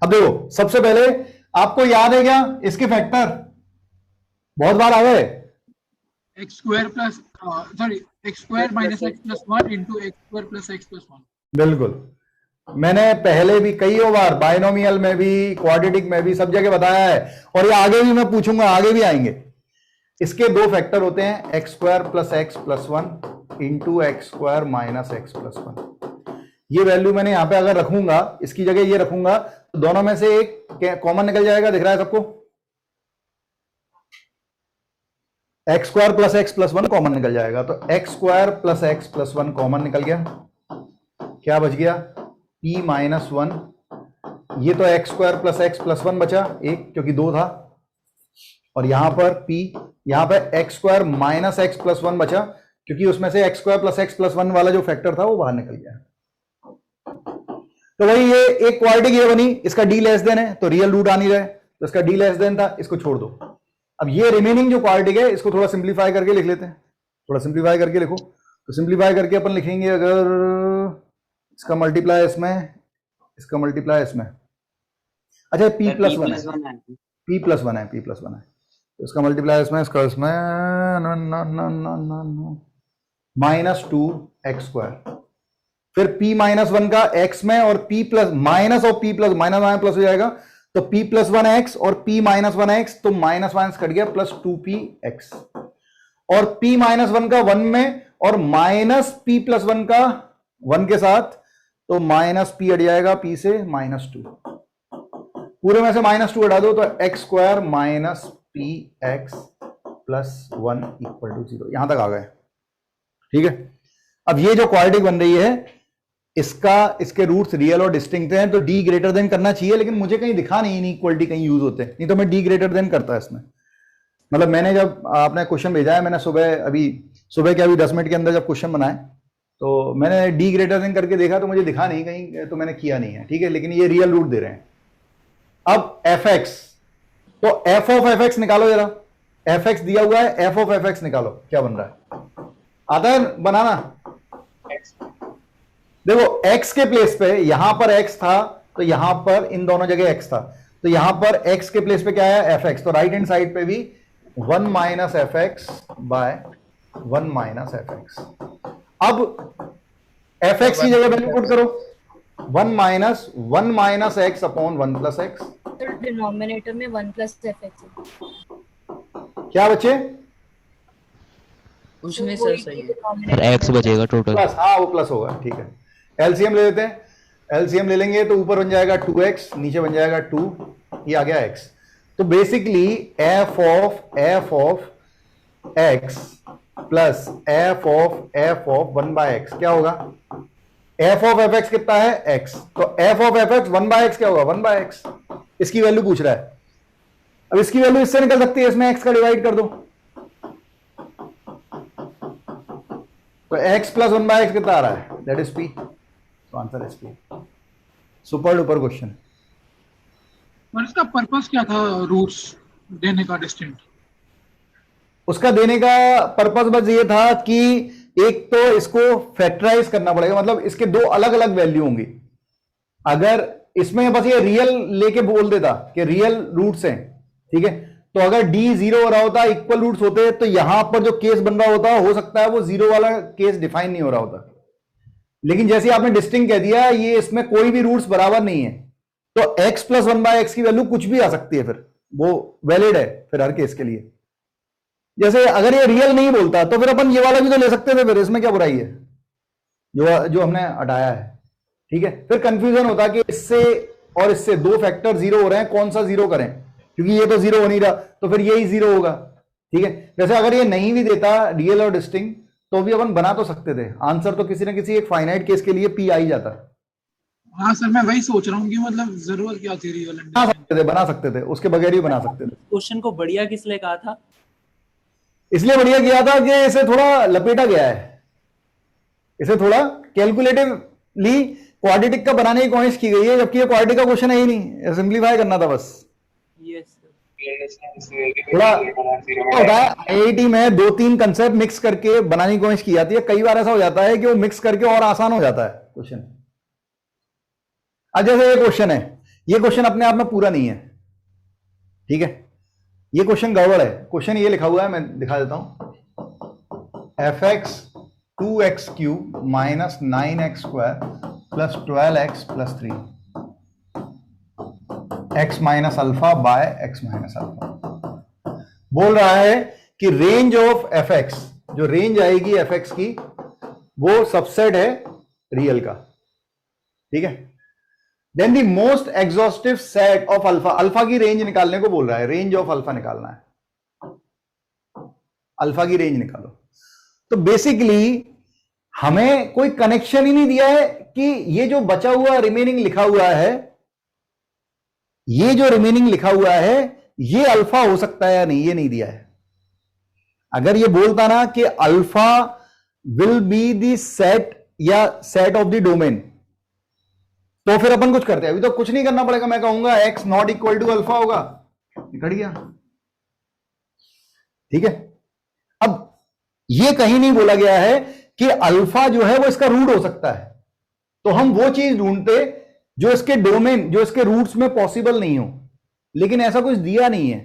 अब देखो सबसे पहले आपको याद है क्या इसके फैक्टर, बहुत बार आ गए, x square plus sorry x square minus x plus 1 into x square plus x plus 1। बिल्कुल, मैंने पहले भी कई बार बाइनोमियल में भी क्वाड्रेटिक में भी सब जगह बताया है, और ये आगे भी मैं पूछूंगा, आगे भी आएंगे। इसके दो फैक्टर होते हैं, x square plus x plus 1 into x square minus x plus 1। ये वैल्यू मैंने यहां पे अगर रखूंगा, इसकी जगह ये रखूंगा, तो दोनों में से एक कॉमन निकल जाएगा, दिख रहा है सबको, x square plus x plus 1 common निकल जाएगा। तो x square plus x plus 1 common निकल गया, क्या बच गया, p माइनस 1, ये तो x square plus x plus 1 बचा एक, क्योंकि 2 था, और यहां पर p, यहां पर x square minus x plus 1 बचा, क्योंकि उसमें से x square plus x plus 1 वाला जो फैक्टर था वो बाहर निकल गया। तो भाई ये एक क्वाड्रेटिक ये बनी, इसका d लेस देन है तो रियल रूट आ नहीं रहे, तो इसका d लेस देन था, इसको छोड़ दो। अब ये रिमेनिंग जो क्वाड्रेटिक है इसको थोड़ा सिंप्लीफाई करके लिख लेते हैं, थोड़ा सिंप्लीफाई करके लिखो। तो सिंप्लीफाई करके अपन लिखेंगे, अगर इसका मल्टीप्लाई इसमें, इसका मल्टीप्लाई इसमें, अच्छा p प्लस 1 है, p प्लस 1 है, p प्लस 1 है, तो इसका मल्टीप्लाई इसमें, इसका इसमें माइनस 2 एक्स स्क्वायर, फिर p माइनस 1 का x में, और p प्लस माइनस और p plus minus minus plus हो जाएगा, तो p प्लस 1 एक्स और p माइनस 1 एक्स, तो माइनस माइनस कट गया, प्लस 2p एक्स, और p माइनस 1 का 1 में, और माइनस p प्लस 1 का 1 के साथ, तो माइनस p हट जाएगा, p से माइनस 2, पूरे में से माइनस 2 हटा दो, तो x square minus p x plus 1 equal to 0। यहां तक आ गए, ठीक है। अब ये जो क्वाड्रेटिक बन रही है, इसके रूट्स रियल और डिस्टिंक्ट हैं, तो d ग्रेटर देन करना चाहिए, लेकिन मुझे कहीं दिखा नहीं इनइक्वालिटी कहीं यूज होते, नहीं तो मैं d ग्रेटर देन करता है इसमें। मतलब मैंने जब आपने क्वेश्चन भेजा है, मैंने सुबह के अभी 10 मिनट के अंदर जब क्वेश्चन बनाए, तो मैंने d ग्रेटर देन करके देखा, तो मुझे दिखा नहीं कहीं, तो मैंने किया नहीं है, ठीक है, लेकिन ये रियल रूट दे रहे हैं। अब fx, तो f ऑफ fx निकालो जरा, fx दिया हुआ है, f ऑफ fx निकालो, क्या बन रहा है, आता है बनाना। देखो x के प्लेस पे, यहां पर x था, तो यहां पर इन दोनों जगह x था, तो यहां पर x के प्लेस पे क्या है, fx, तो राइट हैंड साइड पे भी 1 minus fx by 1 minus fx। अब fx की जगह वैल्यू पुट करो, 1 minus x upon 1 plus x, denominator में 1 प्लस fx है। क्या बचे, कुछ नहीं सर, सही है, सर x बचेगा टोटल, प्लस, हाँ वो प्लस होगा, ठीक है। एलसीएम ले लेते हैं, एलसीएम ले लेंगे तो ऊपर बन जाएगा 2x, नीचे बन जाएगा 2, ये आ गया x। तो basically f of x plus f of 1 by x क्या होगा, f ऑफ fx कितना है x, तो f of fx 1 by x क्या होगा, 1 बाय x, इसकी वैल्यू पूछ रहा है। अब इसकी वैल्यू इससे निकल सकती है, इसमें x का डिवाइड कर दो, तो x प्लस 1 बाय x कितना आ रहा है, दैट इज p, तो answer is p। Super duper question. और इसका पर्पस क्या था रूट्स देने का डिस्टिंक्ट? उसका देने का पर्पस बस ये था कि एक तो इसको फैक्टराइज करना पड़ेगा, मतलब इसके दो अलग अलग वैल्यू होंगी। अगर इसमें बस ये रियल लेके बोल देता कि रियल रूट्स हैं, ठीक है, तो अगर d 0 हो रहा होता, इक्वल रूट्स होते, तो यहां पर जो केस बन रहा होता, हो सकता है वो 0 वाला केस डिफाइन नहीं हो रहा होता। लेकिन जैसे आपने डिस्टिंक्ट कह दिया, ये इसमें कोई भी रूट्स बराबर नहीं है, तो x प्लस 1 बाय एक्स की वैल्यू कुछ भी आ सकती है, फिर वो वैलिड है फिर हर केस के लिए। जैसे अगर ये रियल नहीं बोलता, तो फिर अपन ये वाला भी तो ले सकते थे, फिर इसमें क्या बुराई है जो हमने हटाया है, ठीक है। फिर कंफ्यूजन होता कि इससे और इससे दो फैक्टर 0 हो रहे हैं, कौन सा 0 करें, क्योंकि ये तो जीरो हो नहीं रहा, तो फिर यही जीरो होगा। ठीक है, जैसे अगर ये नहीं भी देता रियल और डिस्टिंक्ट तो भी अपन बना तो सकते थे, आंसर तो किसी ना किसी एक फाइनाइट केस के लिए पी आ ही जाता। हाँ सर, मैं वही सोच रहा हूँ कि मतलब जरूरत क्या थी रियल एंड बना सकते थे, उसके बगैर ही बना सकते थे। क्वेश्चन को बढ़िया किस लिए कहा था? इसलिए बढ़िया किया था कि इसे थोड़ा लपेटा गया है, इसे थोड़ा कैलकुलेटिवली क्वाड्रेटिक का बनाने की कोशिश की गई है, जबकि ये क्वाड्रेटिक का क्वेश्चन है ही नहीं, सिंप्लीफाई करना था बस। यस थोड़ा होता है आईआईटी में 2-3 कंसेप्ट मिक्स करके बनाने की कोशिश की जाती है, कई बार ऐसा हो जाता है कि वो मिक्स करके और आसान हो जाता है क्वेश्चन। अब जैसे ये क्वेश्चन है, ये क्वेश्चन अपने आप में पूरा नहीं है, ठीक है, ये क्वेश्चन गड़बड़ है। क्वेश्चन ये लिखा हुआ है, मैं दिखा देता हूं, fx 2x³ minus 9x² plus 12x plus 3 x minus alpha by x minus alpha. बोल रहा है कि रेंज ऑफ fx, जो रेंज आएगी fx की, वो सबसेट है रियल का, ठीक है। Then the most exhaustive set of alpha, alpha की रेंज निकालने को बोल रहा है, रेंज ऑफ अल्फा निकालना है, अल्फा की रेंज निकालो। तो बेसिकली हमें कोई कनेक्शन ही नहीं दिया है कि ये जो बचा हुआ रिमेनिंग लिखा हुआ है, ये जो रिमेनिंग लिखा हुआ है ये अल्फा हो सकता है या नहीं, ये नहीं दिया है। अगर ये बोलता ना कि alpha will be the set या सेट ऑफ द डोमेन, तो फिर अपन कुछ करते हैं। अभी तो कुछ नहीं करना पड़ेगा, मैं कहूंगा x not equal to alpha होगा, निकल गया, ठीक है। अब ये कहीं नहीं बोला गया है कि अल्फा जो है वो इसका रूट हो सकता है, तो हम वो चीज ढूंढते जो इसके डोमेन, जो इसके रूट्स में पॉसिबल नहीं हो, लेकिन ऐसा कुछ दिया नहीं है,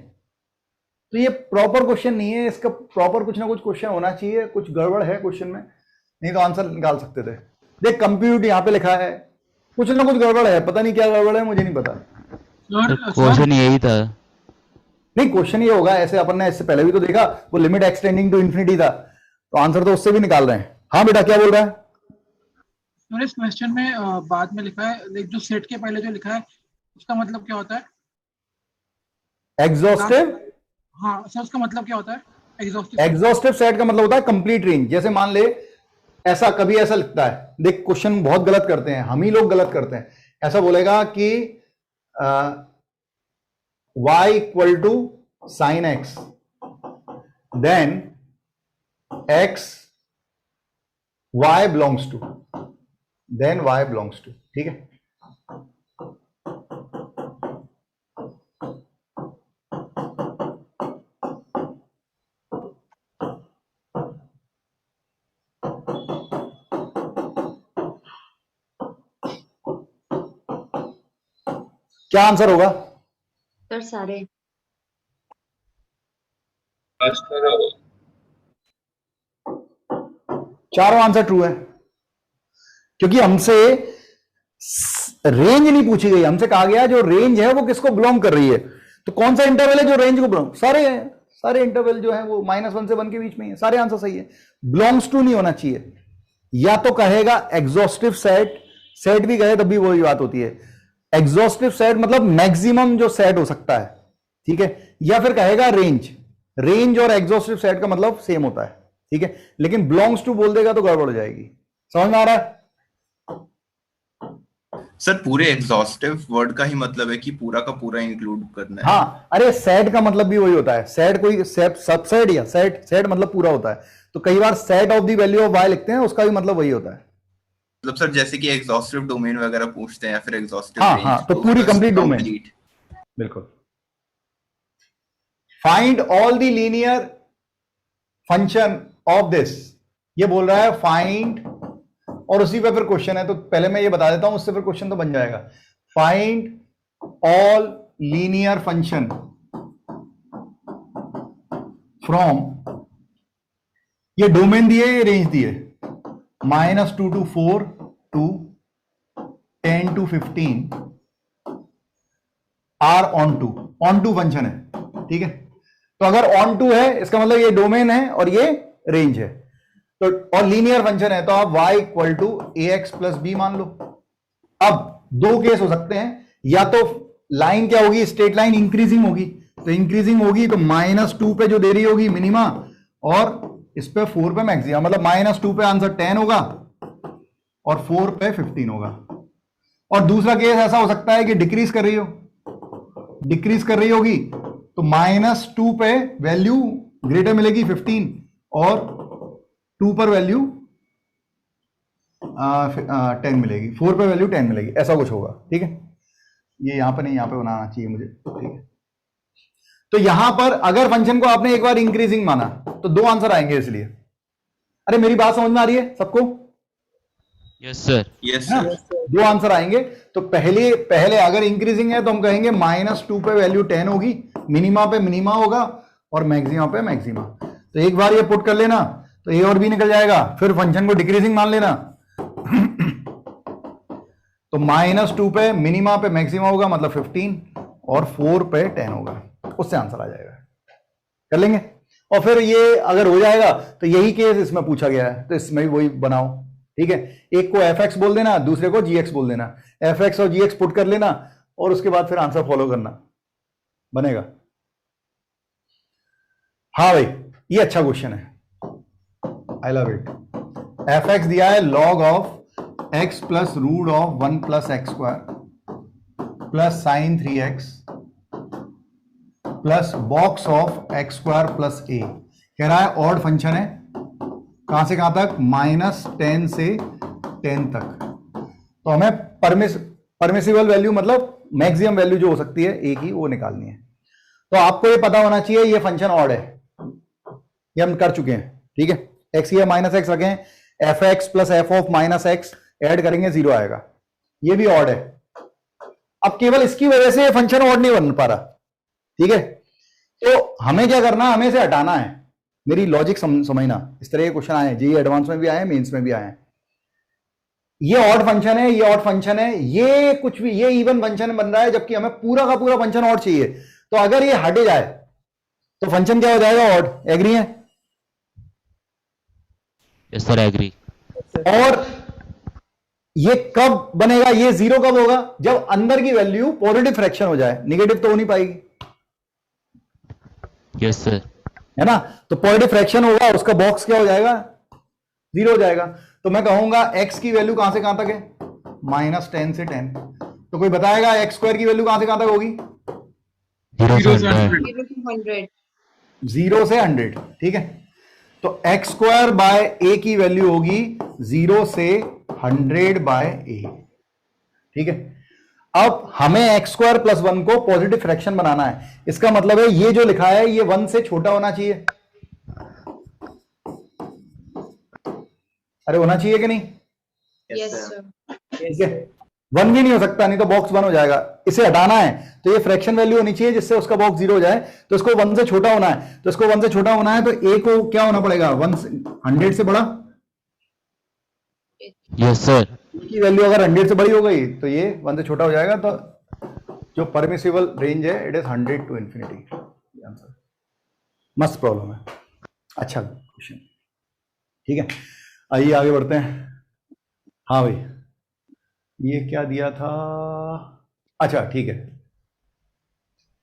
तो ये प्रॉपर क्वेश्चन नहीं है। इसका प्रॉपर कुछ ना कुछ क्वेश्चन होना चाहिए, कुछ गड़बड़ है क्वेश्चन में, नहीं तो आंसर निकाल सकते थे। देख कंप्यूट यहां पे लिखा है, कुछ ना कुछ गड़बड़ है, पता नहीं क्या गड़बड़ है, मुझे नहीं पता। क्वेश्चन यही था। नहीं, क्वेश्चन ये होगा, ऐसे अपन ने इससे पहले भी तो देखा, वो लिमिट एक्सटेंडिंग टू इंफिनिटी था, तो आंसर तो उससे भी निकाल रहे हैं। हाँ बेटा, क्या बोल रहा है? सर इस क्वेश्चन में बाद में लिखा है, जो सेट के पहले जो लिखा है उसका मतलब क्या होता है? एग्जॉस्टिव। हाँ सर, उसका मतलब क्या होता है एग्जॉस्टिव? एग्जॉस्टिव सेट का मतलब होता है कंप्लीट रेंज। जैसे मान ले ऐसा, कभी ऐसा लिखता है, देख क्वेश्चन बहुत गलत करते हैं, हम ही लोग गलत करते हैं। ऐसा बोलेगा कि y equal to sine x, then x y belongs to, then y belongs to, ठीक है। क्या आंसर होगा सर? सारे चारों आंसर ट्रू है, क्योंकि हमसे रेंज नहीं पूछी गई, हमसे कहा गया जो रेंज है वो किसको बिलोंग कर रही है। तो कौन सा इंटरवल है जो रेंज को बिलोंग? सारे हैं, सारे इंटरवल जो है वो -1 से 1 के बीच में है, सारे आंसर सही है। बिलोंग्स टू नहीं होना चाहिए, या तो कहेगा एग्जॉस्टिव सेट, सेट भी कहे तब भी वही बात होती है। एग्जॉस्टिव सेट मतलब मैक्सिमम जो सेट हो सकता है, ठीक है, या फिर कहेगा रेंज। रेंज और एग्जॉस्टिव सेट का मतलब सेम होता है, ठीक है, लेकिन बिलोंग्स टू बोल देगा तो गड़बड़ हो जाएगी। समझ में आ रहा है? सर पूरे एग्जॉस्टिव वर्ड का ही मतलब है कि पूरा का पूरा इंक्लूड करना है। हाँ, अरे सेट का मतलब भी वही होता है। सेट कोई सबसेट या सेट, सेट मतलब पूरा होता है, तो कई बार set of the value of y लिखते हैं, उसका भी मतलब वही होता है। मतलब सर जैसे कि एग्जॉस्टिव डोमेन वगैरह पूछते हैं या फिर एग्जॉस्टिव हाँ रेंज, हाँ, तो पूरी कंप्लीट डोमेन, बिल्कुल। Find all the linear function of this, ये बोल रहा है फाइंड, और उसी पे फिर क्वेश्चन है, तो पहले मैं ये बता देता हूं, उससे फिर क्वेश्चन तो बन जाएगा। Find all linear function from, ये डोमेन दिए, ये रेंज दिए, -2 to 4 to 10 to 15 are onto function है, ठीक है। तो अगर ऑन टू है इसका मतलब ये डोमेन है और ये रेंज है, तो और लीनियर फंक्शन है, तो आप y equal to ax plus b मान लो। अब दो केस हो सकते हैं, या तो लाइन क्या होगी, स्ट्रेट लाइन इंक्रीजिंग होगी, तो इंक्रीजिंग होगी तो -2 पे जो दे रही होगी मिनिमा और इस पे 4 पे मैक्सिमम, मतलब -2 पे आंसर 10 होगा और 4 पे 15 होगा। और दूसरा केस ऐसा हो सकता है कि डिक्रीज कर रही होगी तो -2 पे वैल्यू ग्रेटर मिलेगी 15 और 2 पर वैल्यू 10 मिलेगी, 4 पे वैल्यू 10 मिलेगी, ऐसा कुछ होगा। ठीक है, ये यहां पे नहीं, यहां पे बनाना चाहिए मुझे। ठीक है, तो यहां पर अगर फंक्शन को आपने एक बार इंक्रीजिंग माना तो 2 आंसर आएंगे इसलिए। अरे मेरी बात समझ में आ रही है सबको? Yes sir. यस हाँ, 2 आंसर आएंगे। तो पहले अगर इंक्रीजिंग है तो हम कहेंगे -2 पे वैल्यू 10 होगी, मिनिमा पे मिनिमा होगा और मैक्सिमा पे मैक्सिमा। तो एक बार ये पुट कर लेना तो ए और बी निकल जाएगा, फिर फंक्शन को डिक्रीजिंग मान लेना तो -2 पे मिनिमा पे मैक्सिमा होगा, मतलब 15 और 4 पे 10 होगा, उससे आंसर आ जाएगा। कर लेंगे। और फिर ये अगर हो जाएगा तो यही केस इसमें पूछा गया है, तो इसमें भी वही बनाओ। ठीक है, एक को fx बोल देना, दूसरे को gx बोल देना, fx और gx पुट कर लेना और उसके बाद फिर आंसर फॉलो करना, बनेगा। हाँ भाई, ये अच्छा क्वेश्चन है, आई लव इट। fx दिया है log of x plus root of 1 plus x square plus sine 3x plus box of x square plus a। कह रहा है ऑड फंक्शन है, कहां से कहां तक? -10 से 10 तक। तो हमें परमिसिबल वैल्यू मतलब मैक्सिमम वैल्यू जो हो सकती है a की, वो निकालनी है। तो आपको ये पता होना चाहिए ये फंक्शन ऑड है, ये हम कर चुके हैं। ठीक है, x ये -x रखें, fx plus f of -x add करेंगे 0 आएगा, ये भी ऑड है। अब केवल इसकी वजह से ये फंक्शन ऑड नहीं बन पा रहा। ठीक है, तो हमें क्या करना, हमें इसे हटाना है। मेरी लॉजिक समझना, इस तरह के क्वेश्चन आए हैं, जेईई एडवांस में भी आए हैं, मेंस में भी आए हैं। ये ऑड फंक्शन है, ये ऑड फंक्शन है, ये कुछ भी, ये इवन फंक्शन बन रहा है, जबकि हमें पूरा का पूरा फंक्शन ऑड चाहिए। तो अगर ये हट जाए तो फंक्शन क्या हो जाएगा? ऑड। एग्री है? Yes sir, agree. और ये कब बनेगा? ये 0 कब होगा? जब अंदर की वैल्यू पॉजिटिव फ्रैक्शन हो जाए, नेगेटिव तो हो नहीं पाएगी। Yes sir. है ना? तो पॉजिटिव फ्रैक्शन होगा, उसका बॉक्स क्या हो जाएगा? 0 हो जाएगा। तो मैं कहूंगा x की वैल्यू कहां से कहां तक है? -10 से 10। तो कोई बताएगा x स्क्वायर की वैल्यू कहां से कहां तक होगी? 0 से 100। 0 0 से से 100 100। ठीक है, तो x स्क्वायर बाय a की वैल्यू होगी 0 से 100 बाय a। ठीक है, अब हमें x स्क्वायर प्लस 1 को पॉजिटिव फ्रैक्शन बनाना है। इसका मतलब है ये जो लिखा है ये 1 से छोटा होना चाहिए। अरे होना चाहिए कि नहीं? Yes sir. ठीक है, 1 भी नहीं हो सकता, नहीं तो बॉक्स 1 हो जाएगा। इसे हटाना है तो ये फ्रैक्शन वैल्यू होनी चाहिए जिससे उसका बॉक्स 0 हो जाए। तो इसको 1 से छोटा होना है, तो इसको 1 से छोटा होना है तो a को क्या होना पड़ेगा? 100 से बड़ा। Yes sir. की वैल्यू अगर 100 से बड़ी हो गई तो ये 1 से छोटा हो जाएगा। तो जो परमिसिबल रेंज है it is 100 to infinity. Answer मस्त प्रॉब्लम है, अच्छा क्वेश्चन। ठीक है, आइए आगे बढ़ते हैं। हाँ भाई, ये क्या दिया था? अच्छा ठीक है,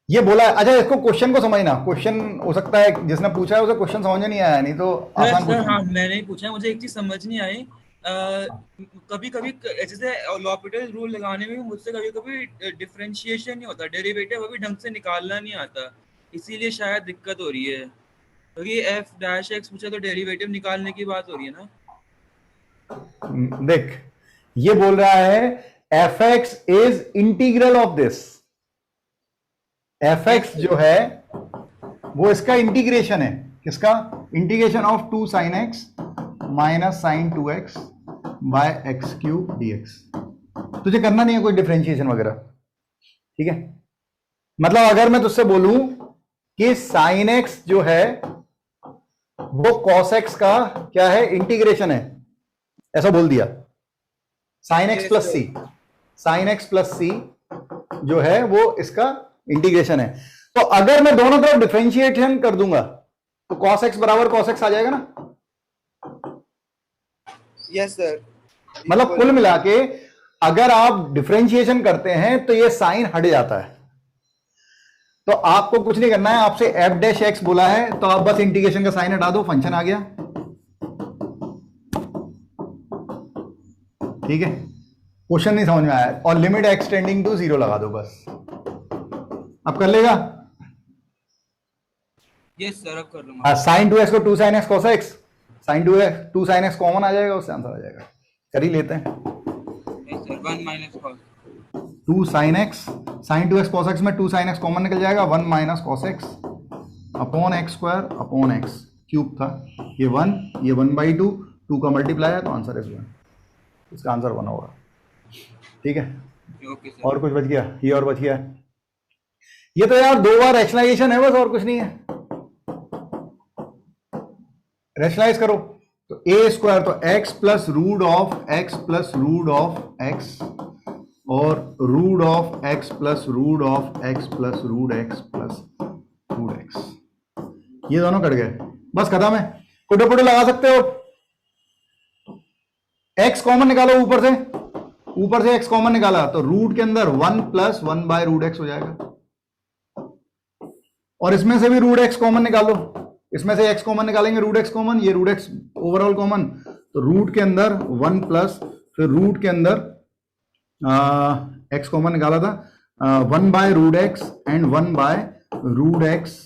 ये बोला है। अच्छा, इसको क्वेश्चन को समझना। क्वेश्चन हो सकता है जिसने पूछा है उसे क्वेश्चन समझ में नहीं आया, नहीं तो आसान क्वेश्चन। हाँ, मैंने ही पूछा है, मुझे एक चीज समझ नहीं आई। कभी कभी जैसे लॉपिटल रूल लगाने में मुझसे कभी कभी डिफरेंशिएशन नहीं होता, डेरिवेटिव अभी ढंग से निकालना नहीं आता, इसीलिए शायद दिक्कत हो रही है। क्योंकि एफ डैश एक्स पूछा तो डेरिवेटिव निकालने की बात हो रही है ना। देख, ये बोल रहा है fx is integral of this. fx जो है वो इसका इंटीग्रेशन है। किसका? Integration of 2 sin x minus sine 2x by x cube dx। तुझे करना नहीं है कोई डिफरेंशिएशन वगैरह। ठीक है, मतलब अगर मैं तुझसे बोलूं कि साइन x जो है वो cos x का क्या है? इंटीग्रेशन है, ऐसा बोल दिया। साइन एक्स प्लस सी, साइन एक्स प्लस सी जो है वो इसका इंटीग्रेशन है। तो अगर मैं दोनों तरफ डिफरेंशिएशन कर दूंगा तो cos x बराबर cos x आ जाएगा ना? Yes sir. मतलब कुल मिला के अगर आप डिफरेंशिएशन करते हैं तो ये साइन हट जाता है। तो आपको कुछ नहीं करना है, आपसे एफ डैश एक्स बोला है तो आप बस इंटीग्रेशन का साइन हटा दो, फंक्शन आ गया। ठीक है, क्वेश्चन नहीं समझ में आया, और लिमिट एक्सटेंडिंग टू 0 लगा दो बस। अब कर लेगा? यस सर, अब कर लूंगा। साइन 2x को 2 sin x cos x, sine 2 sin x common आ जाएगा, उससे आंसर आ जाएगा। कर ही लेते हैं। Yes sir, 1 minus cos 2 sin x, sin 2x cos x में 2 sin x कॉमन निकल जाएगा, 1 minus cos x upon x square upon x cube था, ये 1, ये 1/2, 2 का मल्टीप्लाई है तो आंसर इज 1। इसका आंसर 1 होगा। ठीक है, ओके सर। और कुछ बच गया? ये और बच गया। ये तो यार 2 बार रैशनलाइजेशन है बस, और कुछ नहीं है। रैशनलाइज करो तो a स्क्वायर तो x plus root of x plus root of x और root of x plus root of x plus root x plus root x, ये दोनों कट गए, बस खत्म है। कुटे पुटे लगा सकते हो। x कॉमन निकालो, ऊपर से x कॉमन निकाला तो रूट के अंदर 1 प्लस 1 बाय रूट x हो जाएगा, और इसमें से भी रूट x कॉमन निकालो, इसमें से x कॉमन निकालेंगे, रूट x कॉमन, ये रूट x ओवरऑल कॉमन, तो रूट के अंदर 1 प्लस फिर रूट के अंदर x कॉमन निकाला था 1 by root x and 1 by root x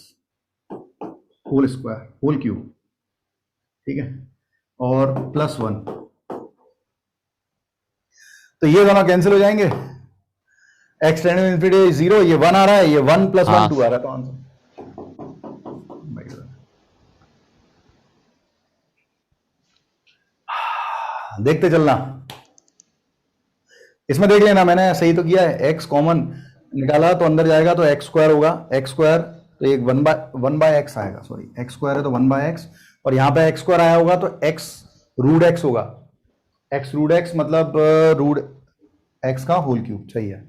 whole square whole cube. ठीक है, और प्लस 1, तो ये दोनों कैंसिल हो जाएंगे। x टेंडिंग टू इंफिनिटी 0, ये 1 आ रहा है, ये 1 प्लस 1 2 आ रहा है, तो आंसर देखते चलना। इसमें देख लेना, मैंने सही तो किया है, x कॉमन निकाला तो अंदर जाएगा तो x स्क्वायर होगा, x स्क्वायर तो एक 1 बाय x आएगा, सॉरी x स्क्वायर है तो 1 बाय x, और यहां पे x स्क्वायर आया होगा तो x रूट x होगा, x रूट x मतलब रूट x का होल क्यूब। सही है,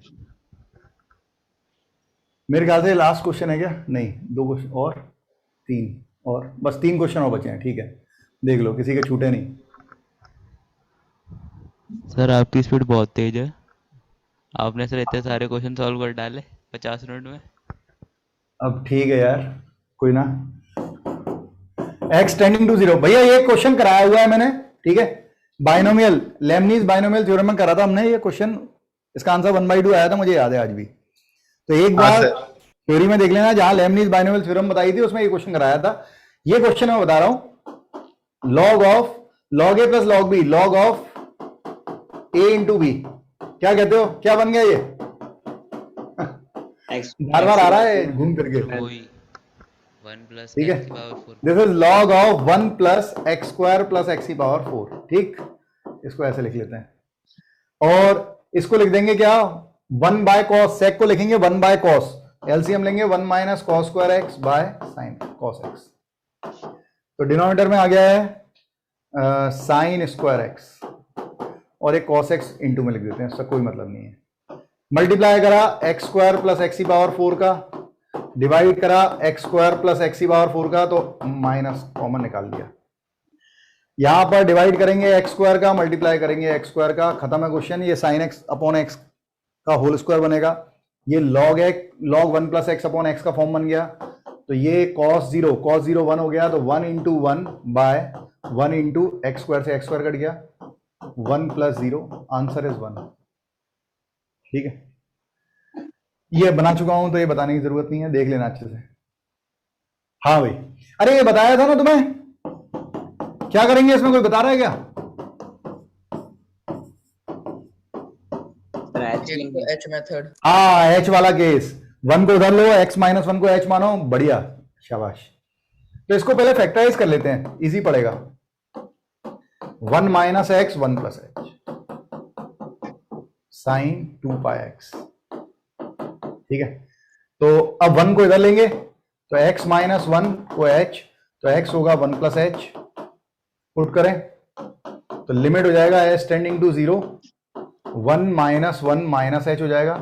मेरे ख्याल से लास्ट क्वेश्चन है क्या? नहीं, 2 क्वेश्चन और 3 और, बस 3 क्वेश्चन और बचे हैं। ठीक है, देख लो किसी के छूटे नहीं। सर आपकी स्पीड बहुत तेज है, आपने सर इतने सारे क्वेश्चन सॉल्व कर डाले 50 मिनट में। अब ठीक है यार, कोई ना। x टेंडिंग टू 0, भैया ये क्वेश्चन कराया हुआ है मैंने। ठीक है, बाइनोमियल, लेबनीज बाइनोमियल थ्योरम में करा था हमने ये क्वेश्चन, इसका आंसर 1/2 आया था, मुझे याद है आज भी। तो एक बार थ्योरी में देख लेना, जहां लेबनीज बाइनोमियल थ्योरम बताई थी उसमें ये क्वेश्चन कराया था। ये क्वेश्चन मैं बता रहा हूं, log a plus log b, log of a into b, क्या कहते हो, क्या बन गया ये? बार बार आ रहा है घूम करके। 1 प्लस ठीक है, x की power 4, this is log of 1 plus x square plus x की पावर 4। ठीक, इसको ऐसे लिख लेते हैं, और इसको लिख देंगे क्या, 1 बाय कॉस, सेक को लिखेंगे 1 बाय कॉस, एलसीएम लेंगे 1 minus cos square x by sine cos x, तो डिनोमिनेटर में आ गया है साइन स्क्वायर एक्स, और एक cos x इंटू में लिख देते हैं, इसका कोई मतलब नहीं है। मल्टीप्लाई करा x स्क्वायर प्लस एक्स की पावर 4 का, डिवाइड करा x स्क्वायर प्लस एक्स की पावर 4 का, तो माइनस कॉमन निकाल दिया। यहां पर डिवाइड करेंगे x स्क्वायर का, मल्टीप्लाई करेंगे x स्क्वायर का, खत्म है क्वेश्चन। ये साइन x अपॉन एक्स का होल स्क्वायर बनेगा, ये log 1 plus x upon x का फॉर्म बन गया, तो ये cos 0 1 हो गया, तो 1 into 1 by 1 into x square से एक्स स्क्वायर कट गया, 1 प्लस 0, आंसर इज 1। ठीक है, ये बना चुका हूं तो ये बताने की जरूरत नहीं है, देख लेना अच्छे से। हाँ भाई, अरे ये बताया था ना तुम्हें, क्या करेंगे इसमें, कोई बता रहा है क्या? H method. हाँ, H वाला केस, 1 को उधर लो, x माइनस 1 को H मानो, बढ़िया, शाबाश। तो इसको पहले फैक्टराइज कर लेते हैं, इजी पड़ेगा। 1 minus x 1 plus h sine 2 pi x. ठीक है, तो अब 1 को इधर लेंगे तो x माइनस 1 को h, तो x होगा 1 प्लस एच, पुट करें तो लिमिट हो जाएगा s tending to 0, 1 minus 1 minus h हो जाएगा,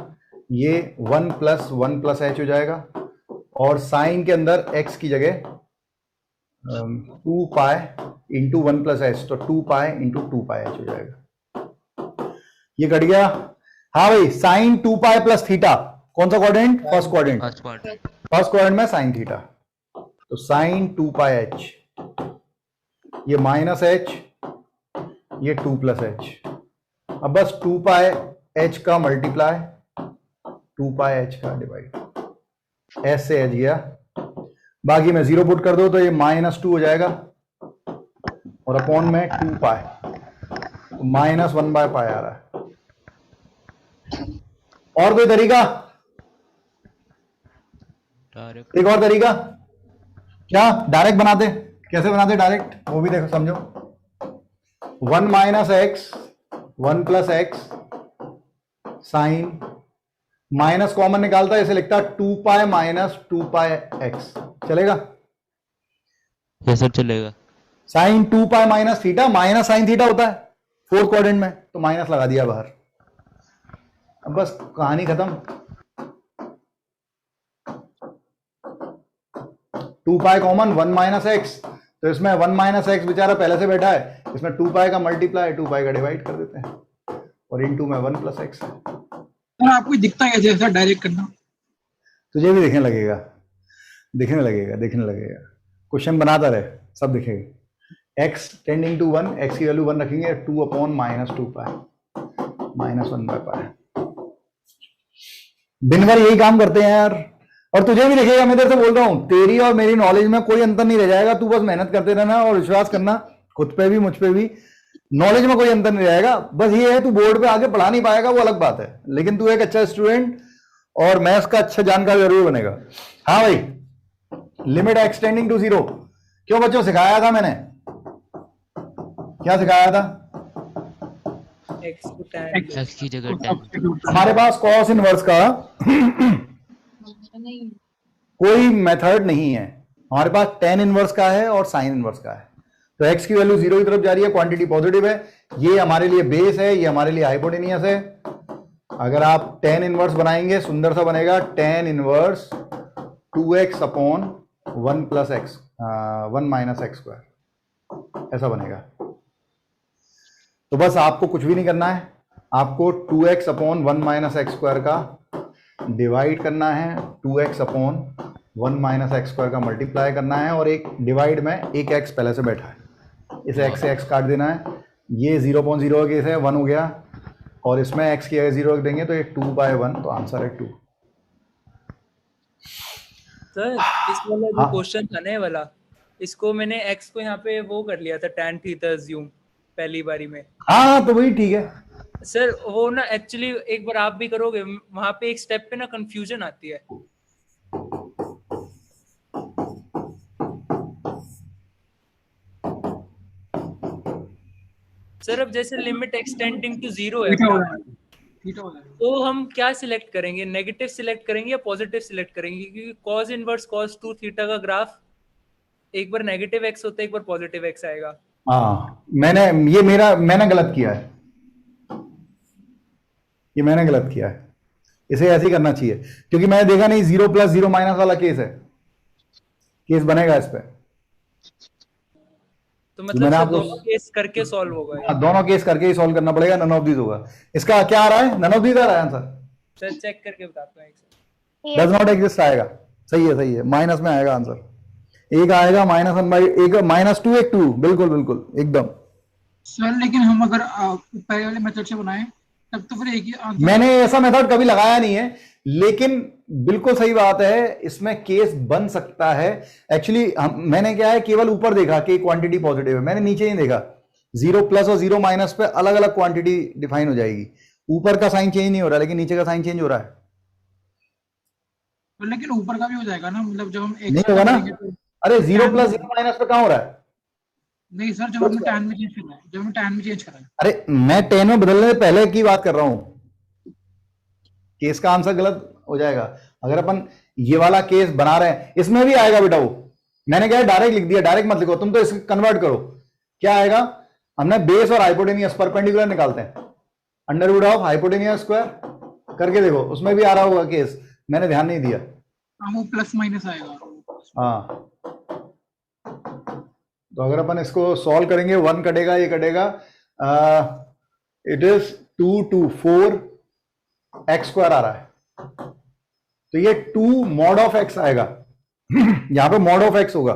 ये 1 प्लस एच हो जाएगा, और साइन के अंदर x की जगह 2 पाई इंटू 1 प्लस एच, तो 2 पाई इंटू 2 पाई एच हो जाएगा। ये कट गया। हाँ भाई, साइन 2 पाई प्लस थीटा, कौन सा quadrant? First quadrant. First quadrant में साइन थीटा, तो साइन 2 पाई एच, ये माइनस एच, ये 2 प्लस एच। अब बस 2 पाई एच का मल्टीप्लाई 2 पाई एच का डिवाइड, एस से एच गया, बाकी में 0 पुट कर दो तो ये -2 हो जाएगा और अपॉन में 2 पाई, -1 पाई आ रहा है। और कोई तरीका? एक और तरीका क्या? डायरेक्ट बनाते। कैसे बनाते डायरेक्ट, वो भी देखो समझो। 1 minus x 1 plus x sine, minus common निकालता है, इसे लिखता 2 पाई माइनस 2 पाई एक्स। चलेगा? यस सर चलेगा। Sine 2 pi minus theta, minus sine theta होता है फोर्थ क्वाड्रेंट में, तो माइनस लगा दिया बाहर। अब बस कहानी खत्म। 2 पाई कॉमन, 1 माइनस एक्स, तो इसमें 1 माइनस एक्स बेचारा पहले से बैठा है, इसमें 2 पाई का मल्टीप्लाई 2 पाई का डिवाइड कर देते हैं और इनटू में 1 प्लस एक्स है। और आपको दिखता है जैसा डायरेक्ट करना? तुझे भी दिखने लगेगा, दिखने लगेगा, दिखने लगेगा। क्वेश्चन बनाता रहे, सब दिखेगा। x टेंडिंग टू 1, x की वैल्यू 1 रखेंगे, 2 अपॉन -2 पाई, -1/पाई। दिन भर यही काम करते हैं यार। और तुझे भी दिखेगा, मैं तेरे से बोल रहा हूं, तेरी और मेरी नॉलेज में कोई अंतर नहीं रह जाएगा। तू बस मेहनत करते रहना और विश्वास करना खुद पे भी मुझ पे भी, नॉलेज में कोई अंतर नहीं रहेगा। बस ये है तू बोर्ड पे आके पढ़ा नहीं पाएगा, वो अलग बात है, लेकिन तू एक अच्छा स्टूडेंट और मैथ्स का अच्छा जानकार जरूर बनेगा। हाँ भाई, लिमिट एक्सटेंडिंग टू 0 क्यों बच्चों सिखाया था मैंने? क्या सिखाया था? एक्स की जगह tan। हमारे पास कॉस इनवर्स का कोई मेथड नहीं है, हमारे पास tan इनवर्स का है और sin इनवर्स का है। तो x की वैल्यू 0 की तरफ जा रही है, क्वांटिटी पॉजिटिव है, ये हमारे लिए बेस है, ये हमारे लिए हाइपोटेनियस है। अगर आप tan इनवर्स बनाएंगे, सुंदर सा बनेगा, tan inverse 2x upon 1 plus x 1 minus x square, ऐसा बनेगा। तो बस आपको कुछ भी नहीं करना है, आपको 2x upon 1 minus x square का डिवाइड करना है, 2x upon 1 minus x square का मल्टीप्लाई करना है, और एक डिवाइड में एक x पहले से बैठा है, इसे x से x काट देना है। ये 0.0 केस है, 1 हो गया, और इसमें x की जगह 0 रख देंगे तो ये 2/1, तो आंसर है 2। सर इस वाला जो क्वेश्चन था ना वाला, इसको मैंने x को यहाँ पे वो कर लिया था tan थीटा अज्यूम पहली बारी में। हाँ तो वही ठीक है सर, वो ना एक्चुअली एक बार आप भी करोगे, वहां पे एक स्टेप पे ना कंफ्यूजन आती है। सर अब जैसे लिमिट एक्सटेंडिंग टू 0 है, तो हम क्या सिलेक्ट करेंगे? नेगेटिव सिलेक्ट करेंगे या पॉजिटिव सिलेक्ट करेंगे? क्योंकि cos इनवर्स cos 2 थीटा का ग्राफ एक बार नेगेटिव x होता है, एक बार पॉजिटिव x आएगा। हाँ, मैंने गलत किया है, ये मैंने गलत किया है, इसे ऐसे ही करना चाहिए, क्योंकि मैंने देखा नहीं 0 + 0 माइनस वाला केस है, केस बनेगा इस पे। तो मतलब सर दोनों केस करके सॉल्व होगा? दोनों केस करके ही सॉल्व करना पड़ेगा, नन ऑफ दीज होगा। इसका क्या आ रहा है? नन ऑफ दीज आ रहा है आंसर। सर चेक करके बताता हूँ, डज नॉट एग्जिस्ट आएगा। सही है, सही है, माइनस में आएगा आंसर। एक आएगा -1/, एक -2, एक 2, बिल्कुल बिल्कुल एकदम। सर लेकिन हम अगर पहले वाले मेथड से बनाएं तब तो फिर एक ही आंसर। मैंने ऐसा मेथड कभी लगाया नहीं है, लेकिन बिल्कुल सही बात है, इसमें केस बन सकता है। एक्चुअली मैंने क्या है, केवल ऊपर देखा कि क्वांटिटी पॉजिटिव है, मैंने नीचे नहीं देखा। 0+ और 0 माइनस पे अलग अलग क्वांटिटी डिफाइन हो जाएगी, ऊपर का साइन चेंज नहीं हो रहा, लेकिन नीचे का साइन चेंज हो रहा है। लेकिन ऊपर का भी हो जाएगा ना, मतलब जब हम नहीं होगा ना? अरे 0+ 0 माइनस पे कहां हो रहा है? नहीं सर, जब हमने tan में चेंज करना है, जब हमने tan में चेंज करा है। अरे मैं tan में बदलने से पहले की बात कर रहा हूं, केस का आंसर गलत हो जाएगा। अगर अपन ये वाला केस बना रहे हैं, इसमें भी आएगा बेटा वो, मैंने क्या डायरेक्ट लिख दिया, डायरेक्ट मत लिखो तुम, तो इसको कन्वर्ट करो। क्या आएगा? हमने बेस और हाइपोटेनियस परपेंडिकुलर निकालते हैं, अंडरवुड ऑफ हाइपोटेनियस स्क्वायर करके देखो, उसमें भी आ रहा होगा केस, मैंने ध्यान नहीं दिया। वो प्लस माइनस आएगा। हाँ, तो अगर अपन इसको सॉल्व करेंगे, 1 कटेगा, ये कटेगा, इट इज 2 to 4 x² आ रहा है, तो तो ये 2 मॉड ऑफ एक्स आएगा यहां पे मॉड ऑफ एक्स होगा,